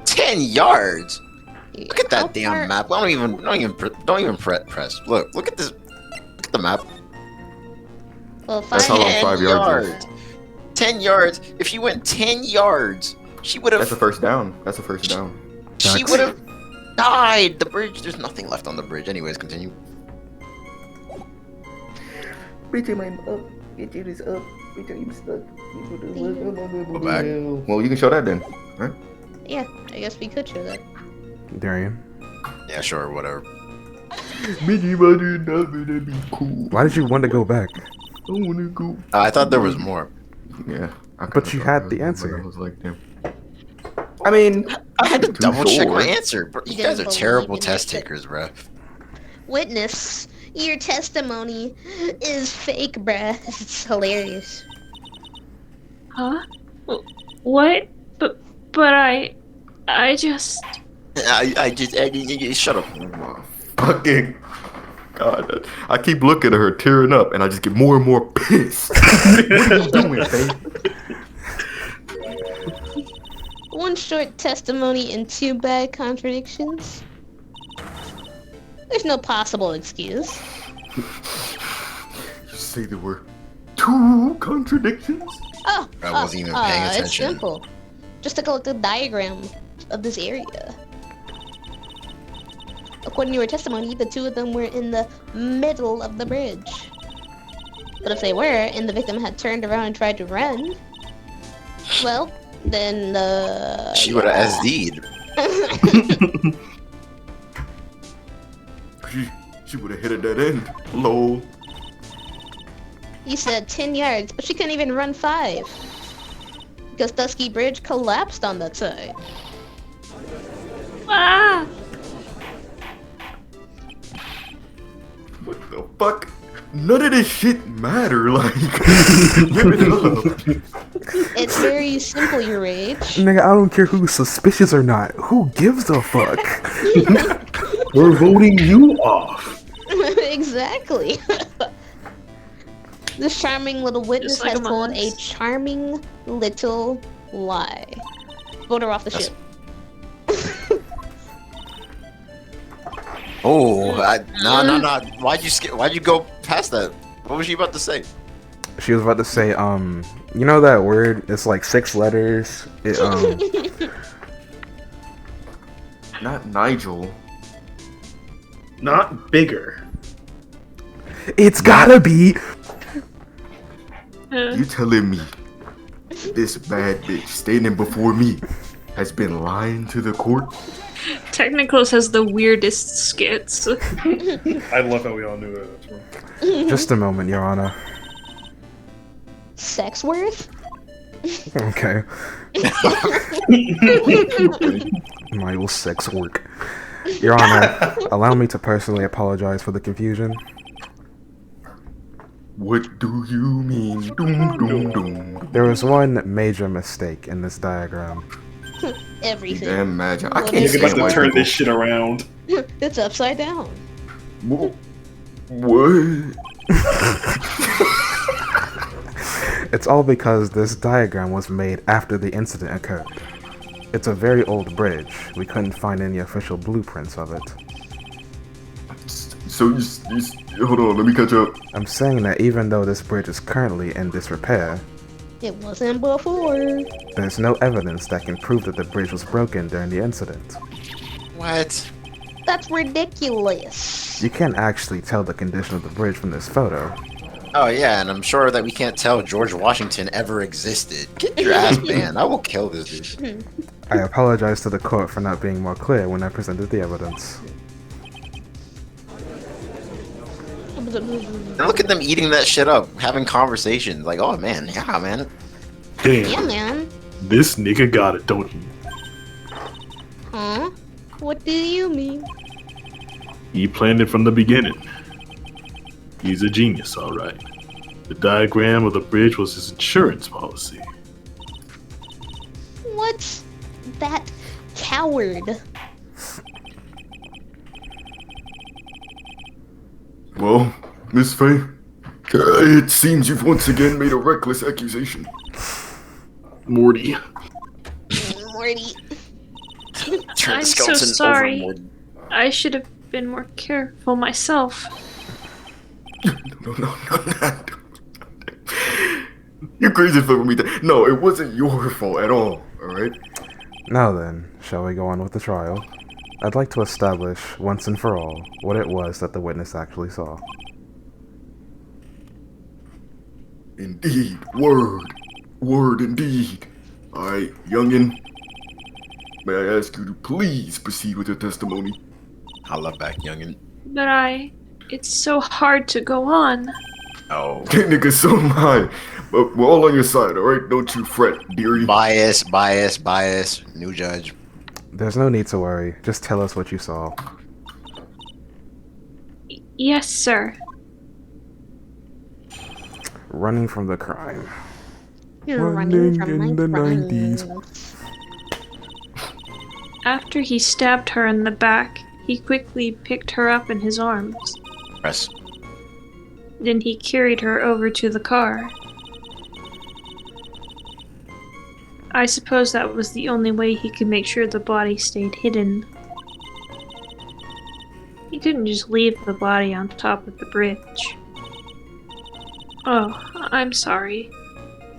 10 yards. Look at How that damn far- map. Don't even press. Look at this. Look at the map. Well, That's how long 10 5 yards is. 10 yards. If she went 10 yards, she would That's a have. first down. That's a first down. She would have died. The bridge. There's nothing left on the bridge. Anyways, continue. Go back. Well, you can show that then, right? Yeah, I guess we could show that. Darian, Yeah, sure, whatever. That'd be cool. why did you want to go back? I wanna go. I thought there was more. Yeah. But you had the answer. I was like, damn. I mean, I had to Too double check my sure. answer. Bro, you You guys didn't are believe terrible in test it. takers, bro. Witness, your testimony is fake, bruh. It's hilarious. Huh? What? But I just... I just shut up. oh, fucking God. I keep looking at her tearing up, and I just get more and more pissed. What are you doing, babe? One short testimony and two bad contradictions. There's no possible excuse. You say there were 2 contradictions? Oh, I wasn't even paying It's attention. simple. Just take a look at the diagram of this area. According to your testimony, the two of them were in the middle of the bridge. But if they were, and the victim had turned around and tried to run, well, then, She would have SD'd. She would have hit at that end. Lol. You said 10 yards, but she couldn't even run 5. Because Dusky Bridge collapsed on that side. Ah! What the fuck? None of this shit matter, like. Give it up. It's very simple, your age. Nigga, I don't care who's suspicious or not. Who gives a fuck? We're voting you off. Exactly. This charming little witness Just like has told Among a Us. charming little lie. Vote her off the ship. Oh, no. Why'd you go past that? What was she about to say? She was about to say, you know that word? It's like 6 letters. It, Not Nigel. Not bigger. it's gotta be. You telling me this bad bitch standing before me has been lying to the court? Technicals has the weirdest skits. I love how we all knew that. Just a moment, Your Honor. Sex worth? Okay. My will sex work. Your Honor, allow me to personally apologize for the confusion. What do you mean? Doom, doom, doom. There was one major mistake in this diagram. Everything. Damn magic. I Well, can't there's- Nigga about stand to white turn people. this shit around. It's upside down. What? It's all because this diagram was made after the incident occurred. It's a very old bridge. We couldn't find any official blueprints of it. So hold on, let me catch up. I'm saying that even though this bridge is currently in disrepair, It wasn't before. there's no evidence that can prove that the bridge was broken during the incident. What? That's ridiculous. You can't actually tell the condition of the bridge from this photo. Oh yeah, and I'm sure that we can't tell George Washington ever existed. Get your ass banned. I will kill this dude. I apologize to the court for not being more clear when I presented the evidence. And look at them eating that shit up, having conversations. Like, oh man, yeah, man. Yeah, Damn, man. this nigga got it, don't he? Huh? What do you mean? He planned it from the beginning. He's a genius, alright. The diagram of the bridge was his insurance policy. What's that coward? Well, Miss Faye, it seems you've once again made a reckless accusation. Morty. Morty. Turn I'm the so skeleton sorry. overboard. I should have been more careful myself. No. You're crazy for me. No, it wasn't your fault at all. All right. Now then, shall we go on with the trial? I'd like to establish, once and for all, what it was that the witness actually saw. Indeed, word indeed. All right, youngin. May I ask you to please proceed with your testimony? Holla back, youngin. But it's so hard to go on. Oh. Nigga, so am I. But we're all on your side, all right? Don't you fret, dearie. Bias. New judge. There's no need to worry, just tell us what you saw. Yes, sir. Running from the crime. You're running from Running my in the crimes. 90s. After he stabbed her in the back, he quickly picked her up in his arms. Press. Then he carried her over to the car. I suppose that was the only way he could make sure the body stayed hidden. He couldn't just leave the body on top of the bridge. Oh, I'm sorry.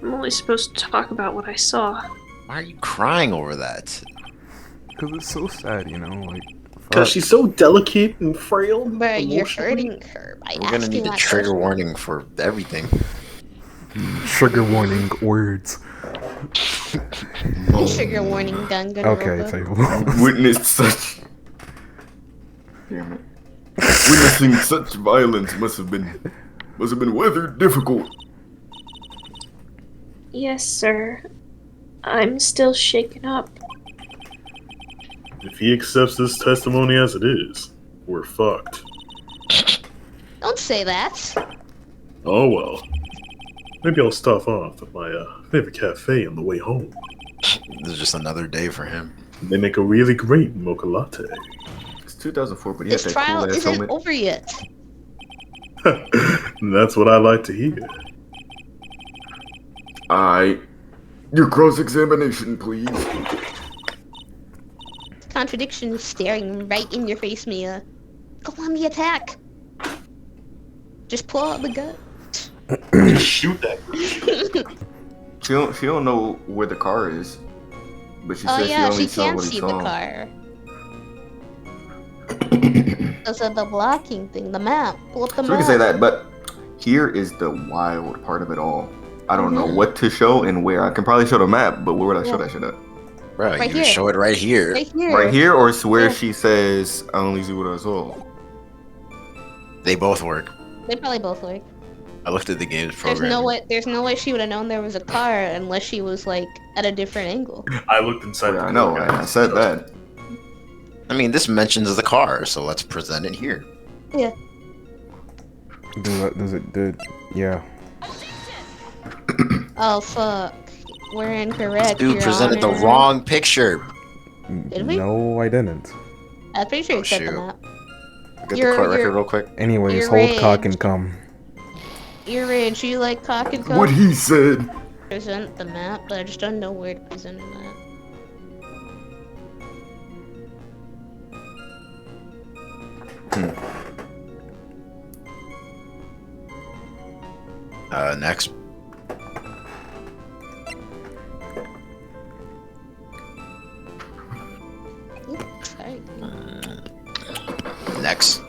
I'm only supposed to talk about what I saw. Why are you crying over that? Because it's so sad, you know, like... Because fuck. she's so delicate and frail. But you're emotionally. hurting her by We're gonna asking need a that trigger question. warning for everything. Trigger warning words. Trigger warning, Gungan. Okay, table. Witnessed such. Damn it. Witnessing such violence must have been rather difficult. Yes, sir. I'm still shaken up. If he accepts this testimony as it is, we're fucked. Don't say that. Oh well. Maybe I'll stop off at my favorite cafe on the way home. This is just another day for him. They make a really great mocha latte. It's 2004, but he had This that trial cool ass isn't helmet. over yet. That's what I like to hear. Alright. Your cross-examination, please. Contradiction is staring right in your face, Mia. Go on the attack. Just pull out the gun. Shoot that. She don't know where the car is, but she Oh says yeah, she only she saw can't what he see saw. the car. Because of the blocking thing, the map. Pull up the So map. we can say that, but here is the wild part of it all. I don't know what to show and where. I can probably show the map, but where would I show that shit at? Bro, Right you here. show it right here. Right here. Right here, or it's where Yeah. she says, I only see what I saw? They both work. They probably both work. I looked at the game's There's program. no way she would have known there was a car unless she was like at a different angle. I looked inside. Yeah, I know, I said that. I mean, this mentions the car, so let's present it here. Yeah. Yeah. Oh fuck. We're incorrect. Dude Your presented the Honor. wrong picture. Did we? No, I didn't. I'm pretty sure Oh, you said shoot. the map. Get You're- the court record you're- real quick. Anyways, You're hold cock rage. and come. You're rich. You like cock and What coke? he said. Present the map, but I just don't know where to present it at. Next. Oops, sorry. Next.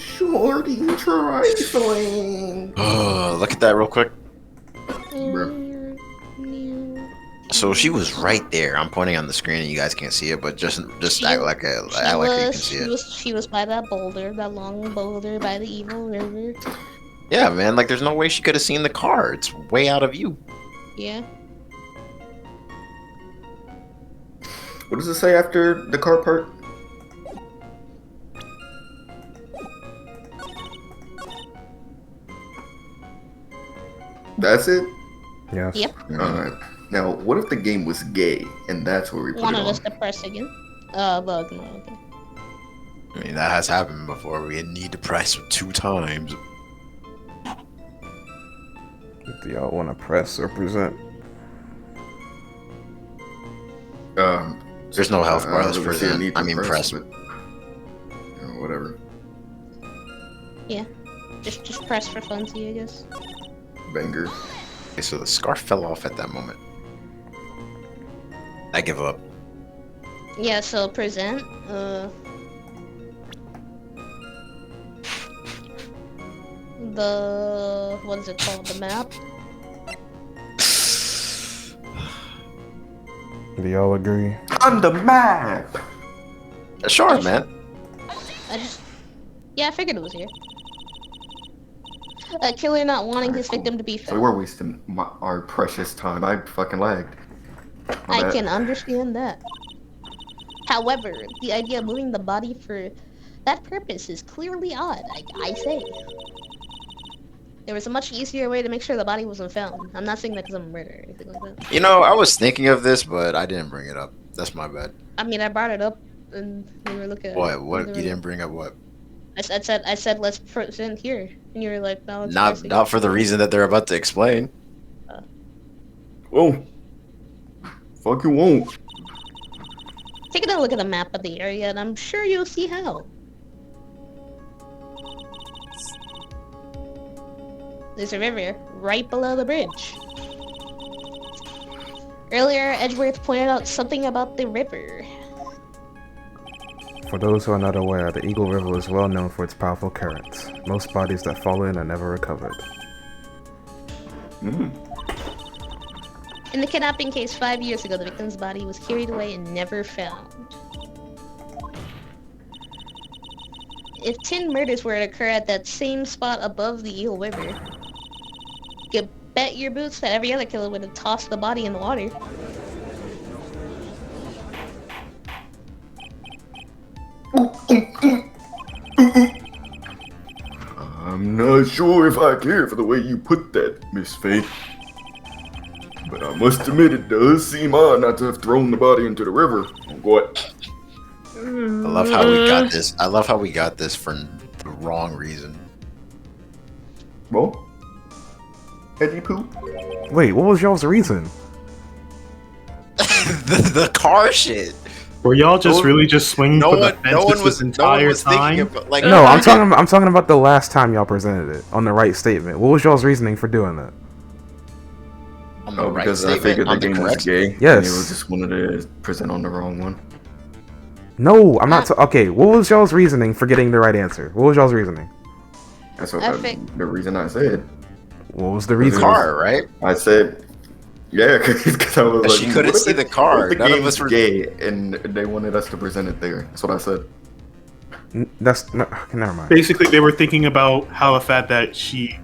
Shorty trifling. Look at that real quick. So she was right there. I'm pointing on the screen and you guys can't see it, but just act like you can see it. She was by that boulder, that long boulder by the evil river. Yeah, man. Like, there's no way she could have seen the car. It's way out of view. Yeah. What does it say after the car part? That's it? Yes. Yep. Alright. Now, what if the game was gay, and that's where we put it Wanted on? us to press again. Bug, no, okay. I mean, that has happened before. We need to press 2 times. Do y'all want to press or present? There's no health bar. I Let's don't really see a present. need to I mean, press. but, you know, whatever. Yeah. Just press for funsies, I guess. Banger. Okay, so the scarf fell off at that moment. I give up. Yeah, so present, what is it called? The map? Do y'all agree? On the map! Sure, man. Yeah, I figured it was here. A killer not wanting his victim to be So found. we're wasting our precious time. I fucking lagged. My I bad. can understand that. However, the idea of moving the body for that purpose is clearly odd, I say. There was a much easier way to make sure the body wasn't found. I'm not saying that because I'm a murderer or anything like that. You know, I was thinking of this, but I didn't bring it up. That's my bad. I mean, I brought it up and we were looking at What? it. What? You didn't bring up what? I said let's present here, and you were like, no, it's Not for the reason that they're about to explain. Oh. Fuck you won't. Take a look at the map of the area, and I'm sure you'll see how. There's a river right below the bridge. Earlier, Edgeworth pointed out something about the river. For those who are not aware, the Eagle River is well known for its powerful currents. Most bodies that fall in are never recovered. Mm. In the kidnapping case 5 years ago, the victim's body was carried away and never found. If 10 murders were to occur at that same spot above the Eel River, you could bet your boots that every other killer would have tossed the body in the water. I'm not sure if I care for the way you put that, Miss Phaith. But I must admit it does seem odd not to have thrown the body into the river. What? I love how we got this. I love how we got this for the wrong reason. Well? Edgy poop? Wait, what was y'all's reason? the car shit. Were y'all just really just swinging for the fences this entire time? thinking about, like, No, I'm talking about the last time y'all presented it on the right statement. What was y'all's reasoning for doing that? on the Oh, right because I statement, figured the on the game was correct. gay. Yes. And you just wanted to present on the wrong one. No, I'm not. Okay, what was y'all's reasoning for getting the right answer? What was y'all's reasoning? That's what I the reason I said. What was the The reason? car, right? I said, yeah, because I was But like, she couldn't what if see the what car. if the None of game's us were- gay, and they wanted us to present it there. That's what I said. That's no, okay, never mind. Basically, they were thinking about how the fact that she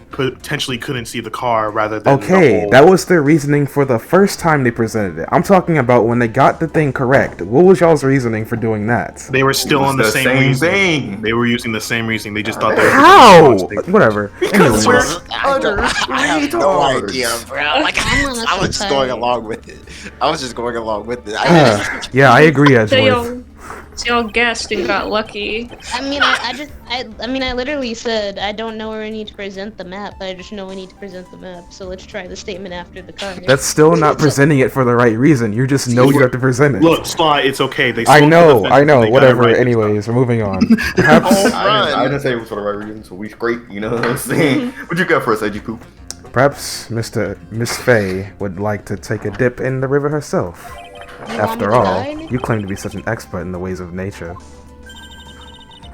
potentially couldn't see the car rather than the Okay, whole... that was their reasoning for the first time they presented it. I'm talking about when they got the thing correct. What was y'all's reasoning for doing that? They were still It was on the the same same reasoning. thing. They were using the same reasoning. They just thought they were How? presenting Whatever. Because Anyways, we're utter I have no retards. idea, bro. Like, I'm honestly I was just going tired. along with it. I was just going along with it. yeah, I agree, So Edgeworth. y'all guessed and got lucky. I mean, I literally said I don't know where we need to present the map, but I just know we need to present the map. So let's try the statement after the car. That's still not presenting it for the right reason. You just know you have to present it. Look, Sly, it's okay. They I swung for the know, fence I and know, they got it whatever. right this time. Anyways, we're moving on. Perhaps, I didn't say it was for the right reason, so we straight, you know what I'm saying? What you got for us, Edgy-Poo? perhaps Miss Faye would like to take a dip in the river herself. You want me After to all, die? you claim to be such an expert in the ways of nature.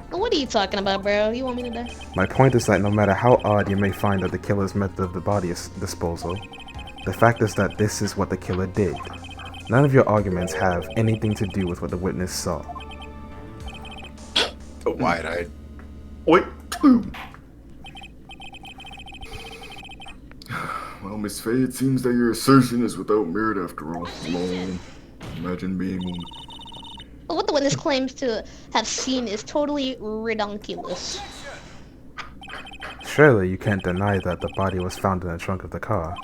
What are you talking about, bro? You want me to die? My point is that no matter how odd you may find that the killer's method of the body disposal, the fact is that this is what the killer did. None of your arguments have anything to do with what the witness saw. Wide-eyed. Wait. Well, Miss Faye, it seems that your assertion is without merit after all. Lol. Imagine being one. But what the witness claims to have seen is totally redonkulous. Surely you can't deny that the body was found in the trunk of the car.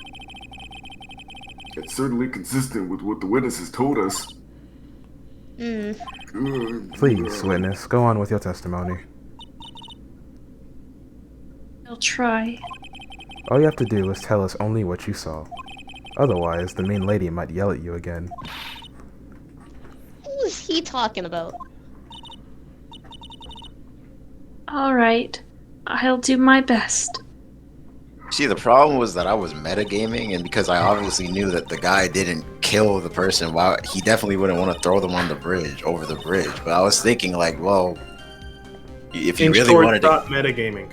It's certainly consistent with what the witnesses told us. Please, witness, go on with your testimony. I'll try. All you have to do is tell us only what you saw. Otherwise, the main lady might yell at you again. Who is he talking about? Alright. I'll do my best. See, the problem was that I was metagaming, and because I obviously knew that the guy didn't kill the person, why he definitely wouldn't want to throw them on the bridge, over the bridge. But I was thinking, like, well, if you In really short, wanted to, stop metagaming.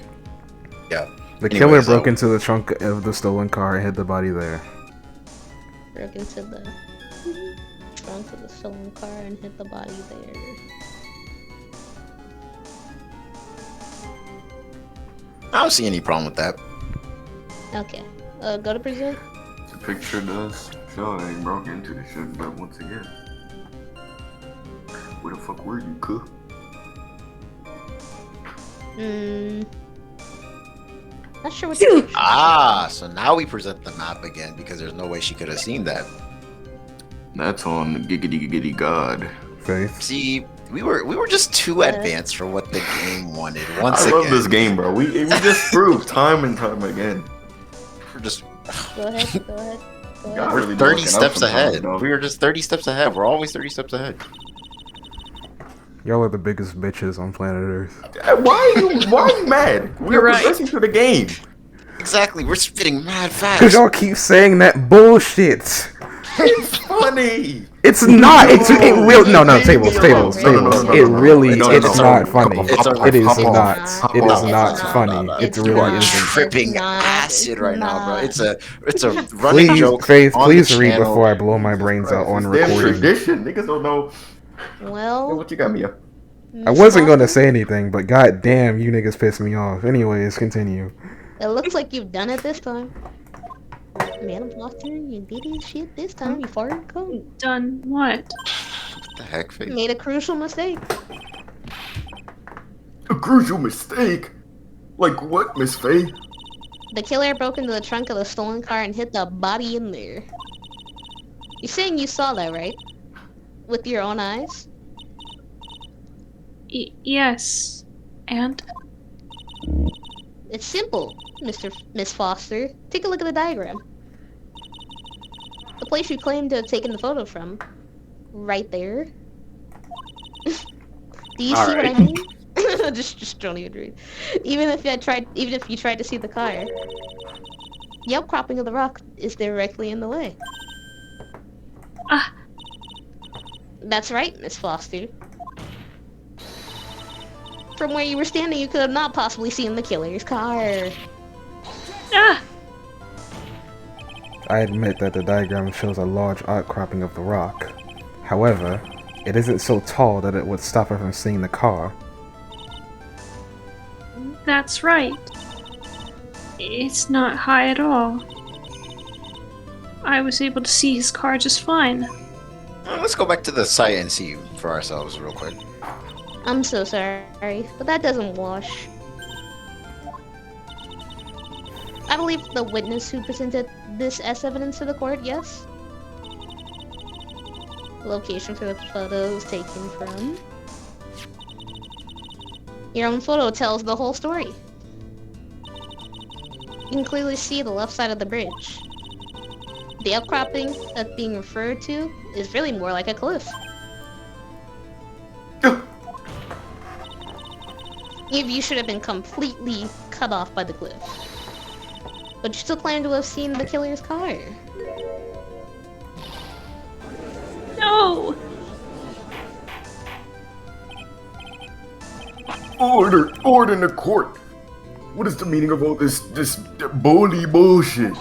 yeah. The Anyways, killer broke into the trunk of the stolen car and hid the body there. Broke into the trunk of the stolen car and hit the body there. I don't see any problem with that. Okay. Go to present. The picture does show that he broke into the ship, but once again, where the fuck were you, cuh? Not sure what the Ah, so now we present the map again because there's no way she could have seen that. That's on Giggity Giggity God. Faith? See, we were just too advanced for what the game wanted. Once I again, love this game, bro. We just proved time and time again. we're just Go ahead. Go ahead. Go God, ahead. we're really 30 looking out steps sometimes, ahead. dog. We were just 30 steps ahead. We're always 30 steps ahead. Y'all are the biggest bitches on planet Earth. Why are you mad? We You're are right. progressing through the game. Exactly, we're spitting mad Cause fast. y'all keep saying that bullshit. It's funny. It's not. It real. No, Tablez. No. It really. No. It's not funny. It's It is hop on. not. It is It's not not. funny. It It's really not. isn't. Tripping not. acid It's right now, bro. not. It's a running Please, joke. Faith. on Please the read channel. before I blow my brains out on It's damn recording. tradition. Niggas don't know. Hey, Well, what you got me up? I wasn't gonna say anything, but goddamn, you niggas pissed me off. Anyways, continue. it looks like you've done it this time. Man, Foster, you did his shit this time. You farted code. Done what? What the heck, Faith? Made a crucial mistake. A crucial mistake. Like what, Miss Faye? The killer broke into the trunk of the stolen car and hit the body in there. You're saying you saw that, right? With your own eyes? Yes. And? It's simple, Miss Foster. Take a look at the diagram. The place you claim to have taken the photo from. Right there. Do you see what I mean? just don't even read. Even if you tried to see the car. The outcropping of the rock is directly in the way. Ah. That's right, Miss Foster. From where you were standing, you could have not possibly seen the killer's car. Ah! I admit that the diagram shows a large outcropping of the rock. However, it isn't so tall that it would stop her from seeing the car. That's right. It's not high at all. I was able to see his car just fine. Let's go back to the site and see for ourselves real quick. I'm so sorry, but that doesn't wash. I believe the witness who presented this as evidence to the court, yes? Location for the photos taken from. Your own photo tells the whole story. You can clearly see the left side of the bridge. The outcropping that's being referred to is really more like a cliff. You should have been completely cut off by the cliff. But you still claim to have seen the killer's car. No! Order in the court. What is the meaning of all this bully bullshit?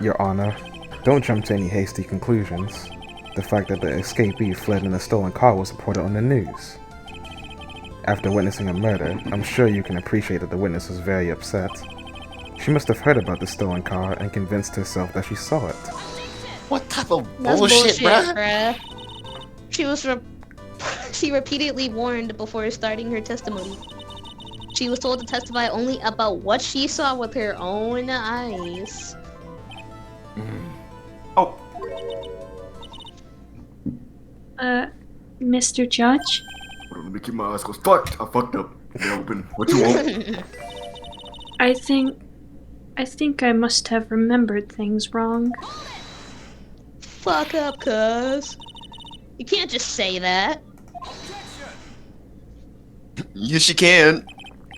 Your Honor, don't jump to any hasty conclusions. The fact that the escapee fled in a stolen car was reported on the news. After witnessing a murder, I'm sure you can appreciate that the witness was very upset. She must have heard about the stolen car and convinced herself that she saw it. What type of That's bullshit, bruh? bruh. She repeatedly warned before starting her testimony. She was told to testify only about what she saw with her own eyes. Oh, Mr. Judge? let me keep my eyes closed. Fuck, I fucked up. They're open. What you want? I think I must have remembered things wrong. Fuck up, cuz. You can't just say that. Yes, you can.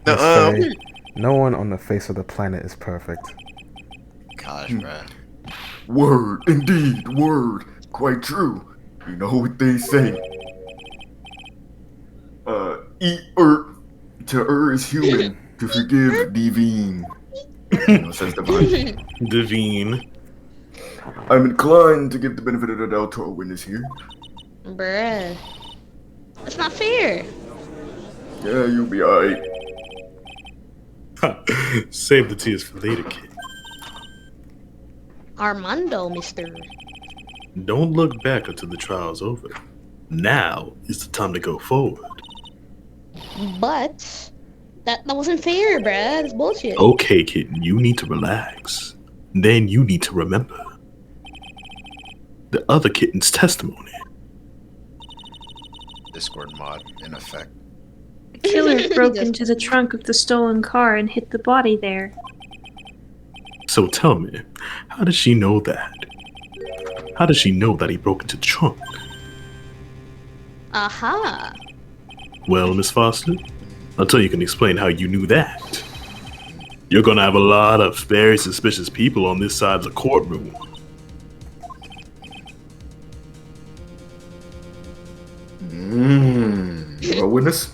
Miss Faye, no one on the face of the planet is perfect. Gosh, bruh. Word, indeed, word. Quite true. You know what they say. To err is human, to forgive divine. You know, says divine. Devine. I'm inclined to give the benefit of the doubt to our witness here. Bruh. That's not fair. Yeah, you'll be alright. Save the tears for later, kid. Armando, mister. Don't look back until the trial's over. Now is the time to go forward. But that wasn't fair, bruh. That's bullshit. Okay, kitten, you need to relax. Then you need to remember the other kitten's testimony. Discord mod in effect. The killer broke into the trunk of the stolen car and hid the body there. So tell me, how did she know that? How did she know that he broke into the trunk? Aha. Well, Miss Foster, until you can explain how you knew that, you're gonna have a lot of very suspicious people on this side of the courtroom. A witness?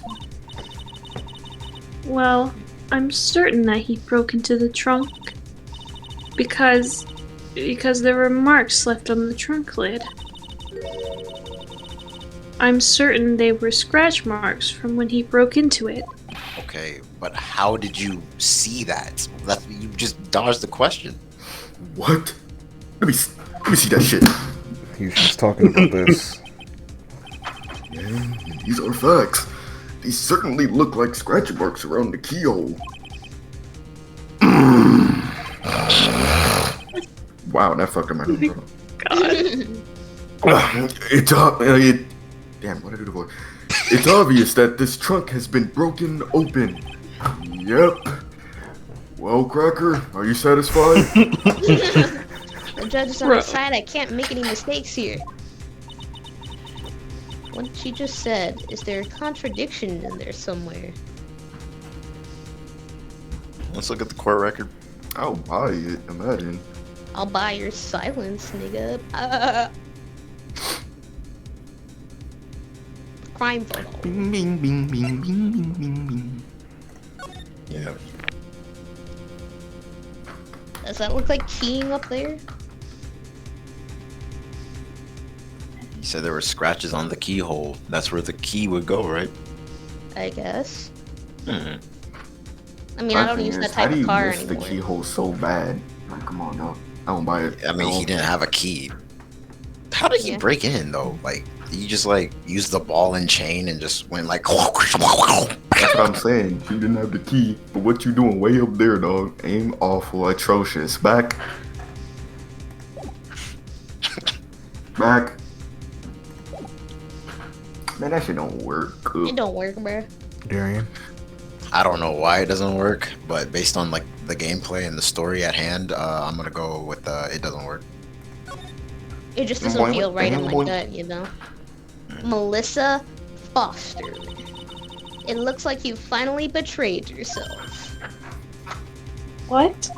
Well, I'm certain that he broke into the trunk because there were marks left on the trunk lid. I'm certain they were scratch marks from when he broke into it. Okay, but how did you see that? You just dodged the question. What? Let me see that shit. He was just talking about this. Yeah, these are facts. These certainly look like scratch marks around the keyhole. Wow, that fucked up my nose. Damn, what did I do before? It's obvious that this trunk has been broken open. Yep. Well, Cracker, are you satisfied? The judge is on the side. I can't make any mistakes here. What she just said, is there a contradiction in there somewhere? Let's look at the court record. I'll buy it, imagine. I'll buy your silence, nigga. Crime photo. Bing, bing, bing, bing, bing, bing, bing, bing. Yeah. Does that look like keying up there? He said there were scratches on the keyhole. That's where the key would go, right? I guess. Hmm. I mean, I don't use that How type do of you car miss the anymore. keyhole so bad? Like, come on, dog. I don't buy it. I mean, he didn't have a key. How did he Yeah. break in though? Like, did you just like use the ball and chain and just went like? That's what I'm saying. You didn't have the key, but what you doing way up there, dog? Aim awful, atrocious. Back. Back. Man, that shit don't work. It don't work, bruh. Darian. I don't know why it doesn't work, but based on like the gameplay and the story at hand, I'm gonna go with it doesn't work. It just doesn't Boy, feel what right the in my hell, boy? gut, you know? Melissa Foster. It looks like you finally betrayed yourself. What?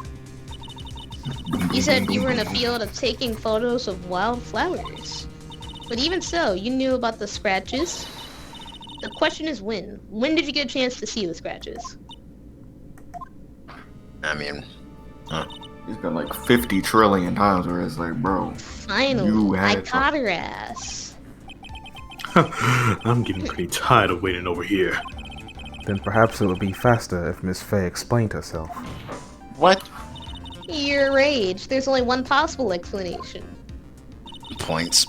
You said you were in a field of taking photos of wild flowers. But even so, you knew about the scratches. The question is when. When did you get a chance to see the scratches? I mean, It's been like 50 trillion times where it's like, bro. You Finally, had I it. caught her ass. I'm getting pretty tired of waiting over here. Then perhaps it would be faster if Miss Faye explained herself. what? Your rage. There's only one possible explanation. Points.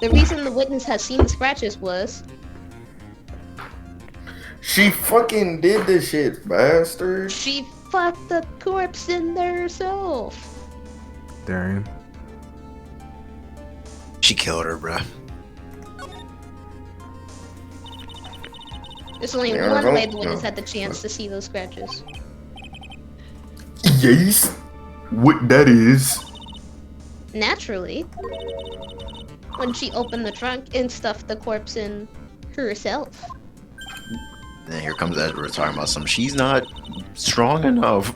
The reason the witness has seen the scratches was She fucking did this shit, bastard. she fucked the corpse in there herself. Darian. She killed her, bruh. There's only Yeah, one don't- way the witness no. had the chance to see those scratches. Yes. What that is. Naturally. When she opened the trunk and stuffed the corpse in herself. And here comes Edward talking about some. She's not strong enough.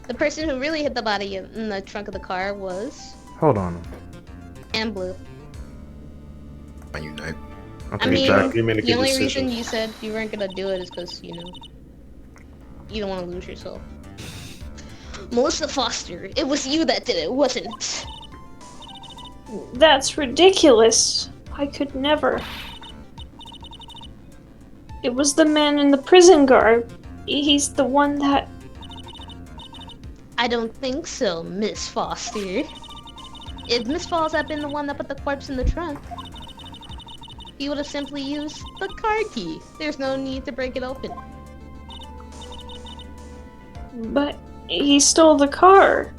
The person who really hid the body in the trunk of the car was Hold on. Anne Blue. When you know. Okay, I mean, Jack, you made a the good only decision. reason you said you weren't gonna do it is because, you know, you don't want to lose yourself. Melissa Foster, it was you that did it, wasn't it? That's ridiculous. I could never. It was the man in the prison garb. He's the one that. I don't think so, Miss Foster. If Miss Falls had been the one that put the corpse in the trunk, he would have simply used the car key. There's no need to break it open. But he stole the car.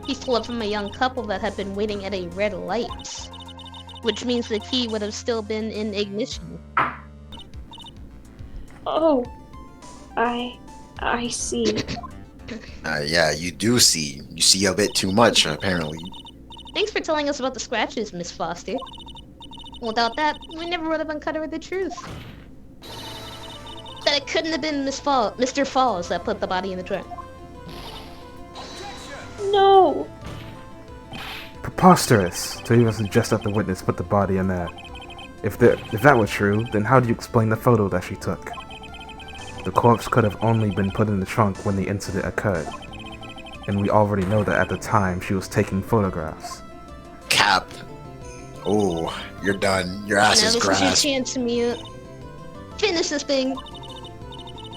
He stole it from a young couple that had been waiting at a red light, which means the key would have still been in ignition. Oh. I see. Yeah, you do see. You see a bit too much, apparently. Thanks for telling us about the scratches, Miss Foster. Without that, we never would have uncovered the truth. That it couldn't have been Mr. Falls that put the body in the trunk. No. Preposterous to even suggest that the witness put the body in there. If that were true, then how do you explain the photo that she took? The corpse could have only been put in the trunk when the incident occurred. And we already know that at the time she was taking photographs. Cap. Oh, you're done. Your ass Now is this is your grass. chance to finish this thing.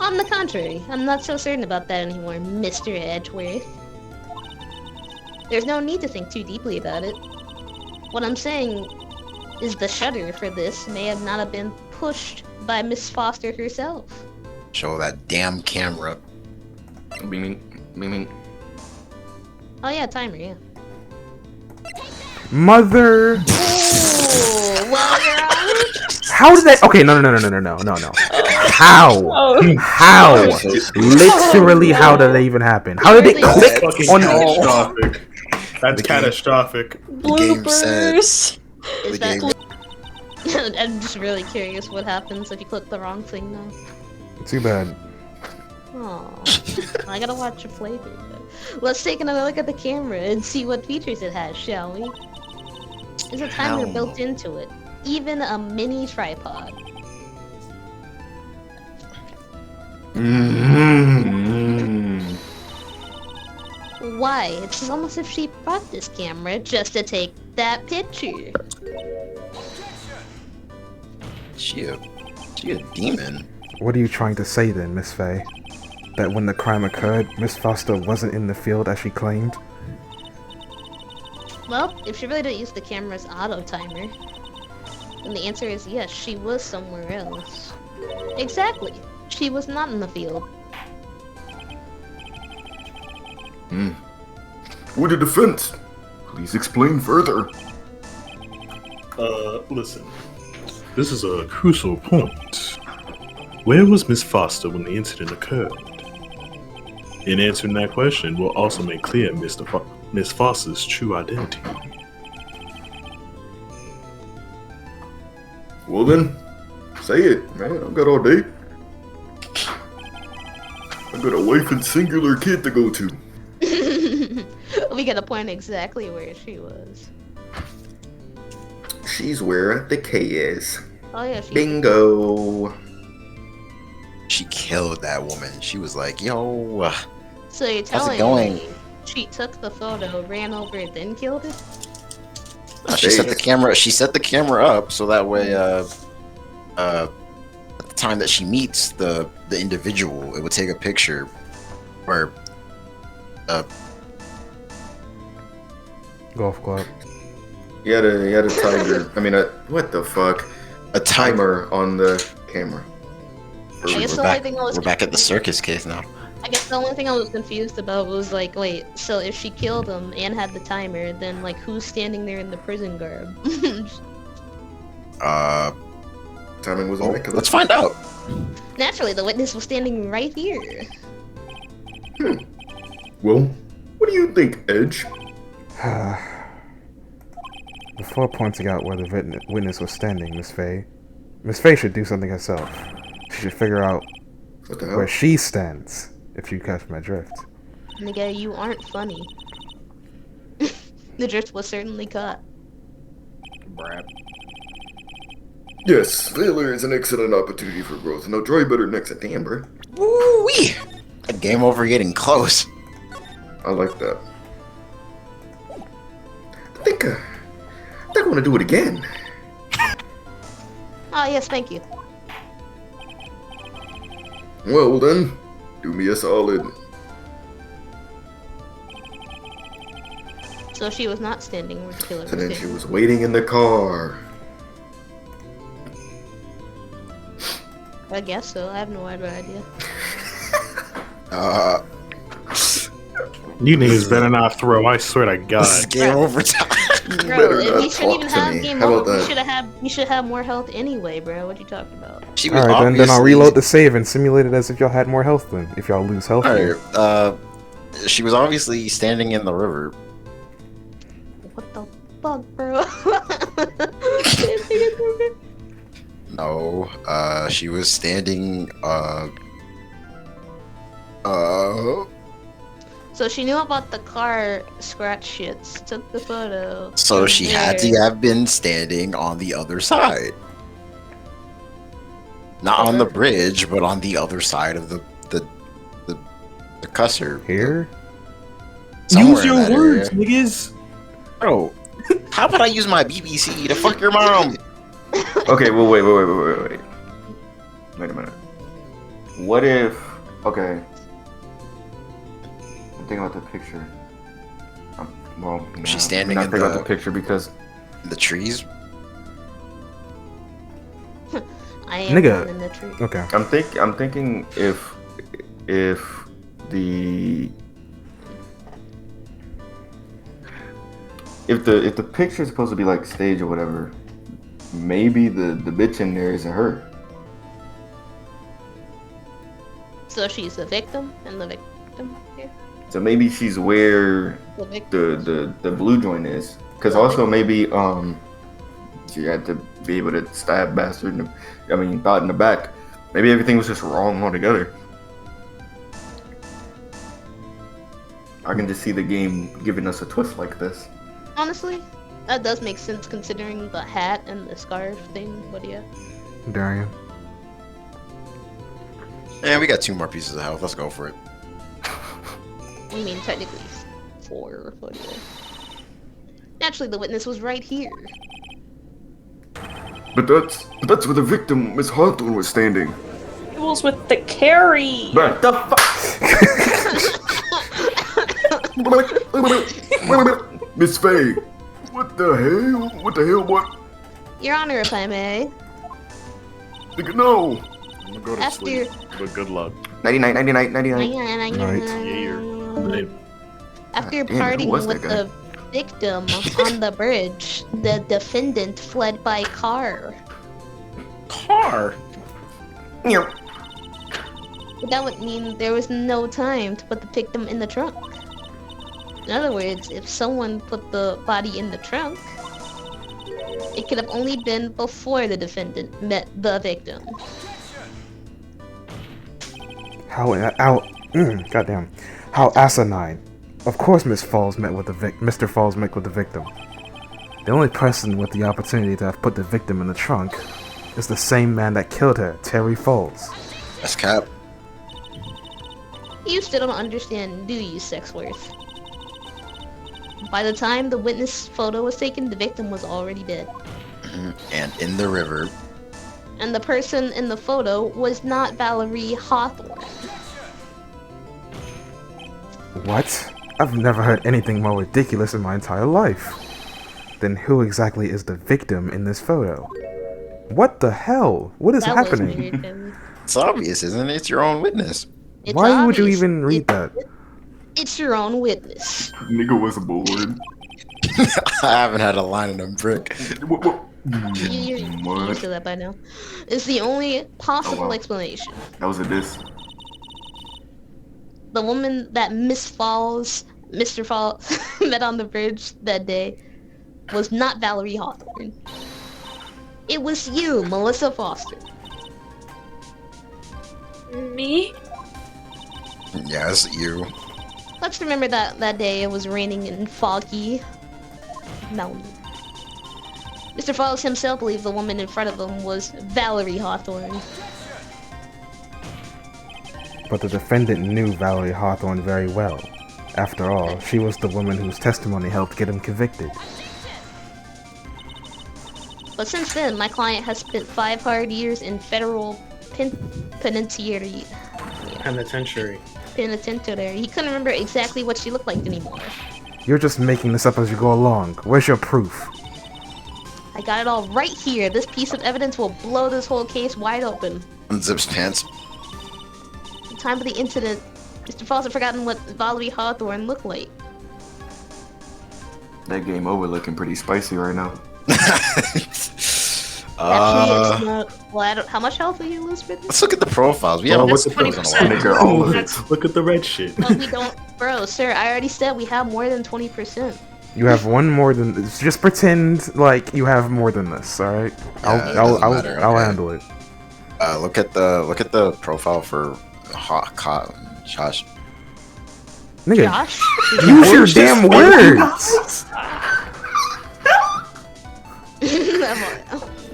On the contrary, I'm not so certain about that anymore, Mr. Edgeworth. There's no need to think too deeply about it. What I'm saying is the shutter for this may have not have been pushed by Miss Foster herself. Show that damn camera. Meaning. Oh yeah, timer, yeah. Mother! Ooh, well, Your Honor, How did that? Okay, no. How? Oh. How? Literally, how did that even happen? How did it Really? click Fucking on? catastrophic. That's The game- catastrophic. game said- Bloopers. is The that... game- I'm just really curious what happens if you click the wrong thing now. Too bad. Oh, I gotta watch a playthrough. Let's take another look at the camera and see what features it has, shall we? There's a timer Hell built no. into it, even a mini tripod. Why? It's almost as if she brought this camera just to take that picture. She a demon. What are you trying to say then, Miss Faye? That when the crime occurred, Miss Foster wasn't in the field as she claimed? Well, if she really didn't use the camera's auto timer, then the answer is yes, she was somewhere else. Exactly. She was not in the field. For the defense, please explain further. Listen. This is a crucial point. Where was Miss Foster when the incident occurred? In answering that question will also make clear Miss Foster's true identity. Well then, say it, man. I've got all day. I've got a wife and singular kid to go to. We gotta point exactly where she was. She's where the K is. Oh yeah, she. Bingo. She killed that woman. She was like, yo. So you're How's it telling going? me she took the photo, ran over it, then killed it? She set the camera. She set the camera up so that way, at the time that she meets the individual, it would take a picture, or Golf club. He had a tiger. I mean, what the fuck? a Timer on the camera. I guess We're the only back, thing I was we're back at the circus case now. I guess the only thing I was confused about was like, wait, so if she killed him and had the timer, then like who's standing there in the prison garb? Timing was immaculate. Let's find out. Naturally, the witness was standing right here. Well, what do you think, Edge? Before pointing out where the witness was standing, Miss Faye should do something herself. She should figure out What the where hell? she stands, if you catch my drift. Nigga, you aren't funny. The drift was certainly caught. Yes, failure is an excellent opportunity for growth. Now try better next September. Woo-wee! A game over getting close. I like that. I think I want to do it again. Oh yes, thank you. Well then, do me a solid. So she was not standing where the killer was And then she standing. was waiting in the car. I guess so. I have no other idea. You niggas better not throw, I swear to God. This is game over time. better Bro, not we shouldn't talk even to have me. game How about over. that? We should have more health anyway, bro. What you talking about? She was Alright, then I'll obviously- reload the save and simulate it as if y'all had more health then, if y'all lose health. here. Alright, she was obviously standing in the river. What the fuck, bro? No, she was standing, So she knew about the car scratch shits, took the photo. so was she had to there. have been standing on the other side. Not on the bridge, but on the other side of the cusser. Here? Somewhere Use in your that words, area. niggas. Bro, how about I use my BBC to fuck your mom? Okay, well, wait. Wait a minute. What if... Okay. I'm thinking about the picture. Well, She's nah, standing I'm in not thinking about the- the picture because... The trees? I am Nigga. one in the tree. Okay. I'm thinking if the picture is supposed to be like stage or whatever, maybe the bitch in there isn't her. So she's the victim and the victim here. So maybe she's where The victim. the blue joint is. Because also maybe she had to be able to stab bastard in the, thought in the back. Maybe everything was just wrong altogether. I can just see the game giving us a twist like this. Honestly, that does make sense considering the hat and the scarf thing. But yeah. Darian. Yeah, we got 2 more pieces of health. Let's go for it. I mean, technically before photo. Naturally, the witness was right here. But that's where the victim, Miss Hawthorne, was standing. It was with the carry. What the fuck? Miss Faye, what the hell? What the hell? What? Your Honor, if I may. Nigga, no. I'm gonna go to After- sleep, but good luck. 99, 99, 99. Yeah. After God damn it, who parting was with that guy? the victim on the bridge, the defendant fled by car. Car. But that would mean there was no time to put the victim in the trunk. In other words, if someone put the body in the trunk, it could have only been before the defendant met the victim. Goddamn. How asinine. Of course Mr. Falls met with the victim. The only person with the opportunity to have put the victim in the trunk is the same man that killed her, Terry Falls. That's cap. You still don't understand, do you, Sexworth? By the time the witness photo was taken, the victim was already dead. And in the river. And the person in the photo was not Valerie Hawthorne. What? I've never heard anything more ridiculous in my entire life. Then who exactly is the victim in this photo? What the hell? What is That happening? was weird, Kevin. It's obvious, isn't it? It's your own witness. It's Why would you obvious. even read that? It's your own witness. Nigga was bored. I haven't had a line in a brick. What? You're What? used to that by now. It's the only possible Oh, wow. explanation. That was a diss. The woman that Mr. Falls met on the bridge that day was not Valerie Hawthorne. It was you, Melissa Foster. Me? Yes, you. Let's remember that that day it was raining and foggy. Mountain. Mr. Falls himself believed the woman in front of him was Valerie Hawthorne. But the defendant knew Valerie Hawthorne very well. After all, she was the woman whose testimony helped get him convicted. But since then, my client has spent 5 hard years in federal penitentiary. Penitentiary. Penitentiary. He couldn't remember exactly what she looked like anymore. You're just making this up as you go along. Where's your proof? I got it all right here. This piece of evidence will blow this whole case wide open. Unzips pants. At the time of the incident, Mr. Falls had forgotten what Valerie Hawthorne looked like. That game over looking pretty spicy right now. Actually, it's not. Well, I don't, how much health will you lose for this? Let's look at the profiles. We Oh, haven't what's looked the at those in a Nigga, while. all of it. That's Look at the red shit. But we don't. Bro, sir, I already said we have more than 20%. You have one more than this. Just pretend like you have more than this, alright? Yeah, it doesn't matter, I'll okay. handle it. Look at the profile for Josh. Nigga, Josh? use your damn words!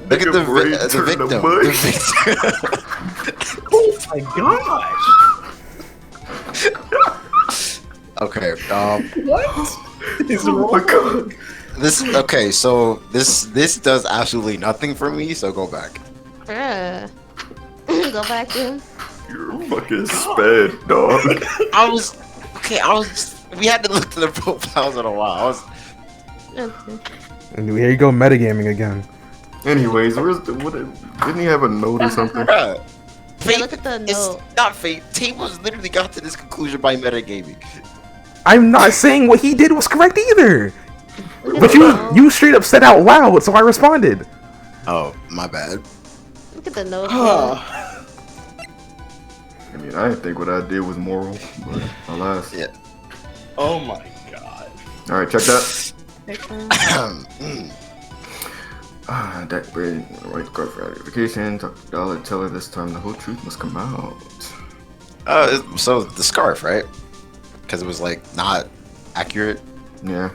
Look at the brain the turned to victim. mush. The victim. Oh my gosh! Okay. What? Is Oh my god. This. Okay. So this does absolutely nothing for me. So go back. Bruh. Go back to him. You're fucking sped, dog. I was. Okay. I was. We had to look to the profiles in a while. I was. Okay. And here you go, metagaming again. Anyways, where's the what? Didn't he have a note or something? Bruh. Yeah, Phaith- look at the It's note. not Phaith. Tablez literally got to this conclusion by metagaming. I'm not saying what he did was correct either! Look at But the note. you straight up said out loud, so I responded. Oh, my bad. Look at the note. I mean, I didn't think what I did was moral, but alas. Yeah. Oh my god. All right, check that. Mm. That bridge, right card for identification. Talk to Dollar, tell her this time the whole truth must come out. So the scarf, right? Because it was like not accurate. Yeah.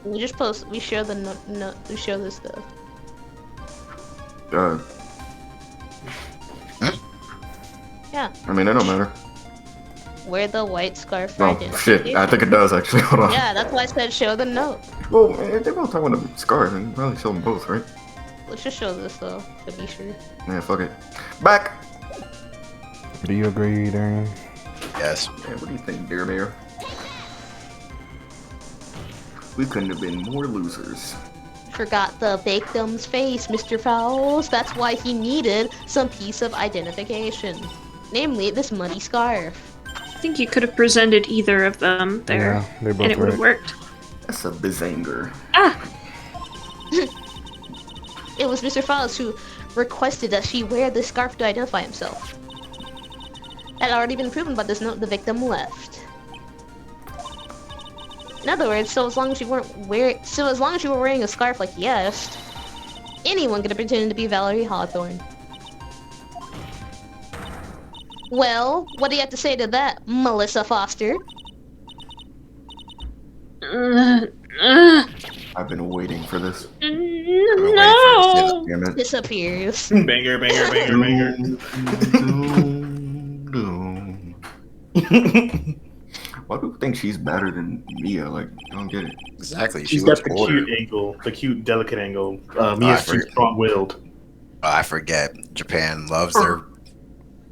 We just post. We share the no. We share this stuff. Yeah. I mean, that don't matter. wear the white scarf for Oh identification. shit! I think it does actually. Hold on. Yeah, that's why I said show the note. Well, man, they both talking about the scarf, and you probably show them both, right? Let's just show this though, to be sure. Yeah, fuck it. Back. Do you agree, Darian? Yes. Yeah, what do you think, Dear Bear? We couldn't have been more losers. Forgot the victim's face, Mr. Fowles. That's why he needed some piece of identification. Namely, this muddy scarf. I think you could have presented either of them there, Yeah, they're both and it would have right. worked. That's a bizanger. Ah! It was Mr. Fowles who requested that she wear this scarf to identify himself. That had already been proven by this note the victim left. In other words, so as long as you were wearing a scarf like he asked, anyone could have pretended to be Valerie Hawthorne. Well, what do you have to say to that, Melissa Foster? I've been waiting for this. No! Damn it. Disappears. Banger, banger, banger, banger. Why do you think she's better than Mia? Like, I don't get it. Exactly. She She's looks got the older. cute angle, the cute, delicate angle. I Mia's too forget. strong-willed. I forget. Japan loves their.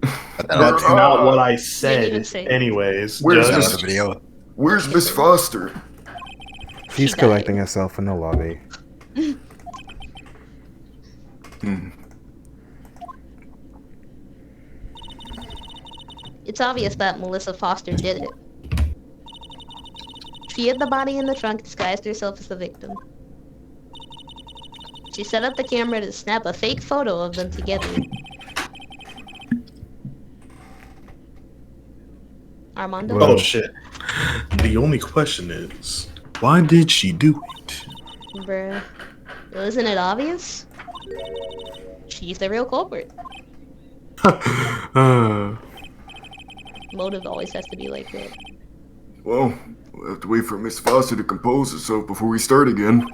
That's not what I Didn't said. even say. Anyways, Where's Is that just- the video? Where's Miss Foster? She's She collecting herself in the lobby. It's obvious that Melissa Foster did it. She hid the body in the trunk, disguised herself as the victim. She set up the camera to snap a fake photo of them together. Armando? Oh shit. The only question is, why did she do it? Bruh. Isn't it obvious? She's the real culprit. Motive always has to be like that. Well, we'll have to wait for Miss Foster to compose herself before we start again.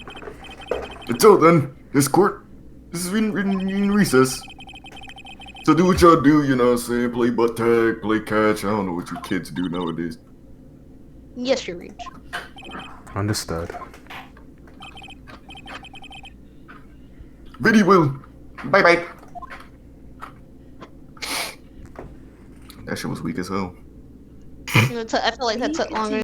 Until then, this court is in recess. So do what y'all do, you know what I'm saying? Play butt tag, play catch. I don't know what you kids do nowadays. Yes, your reach. Understood. Biddy will. Bye bye. That shit was weak as hell. I feel like that took longer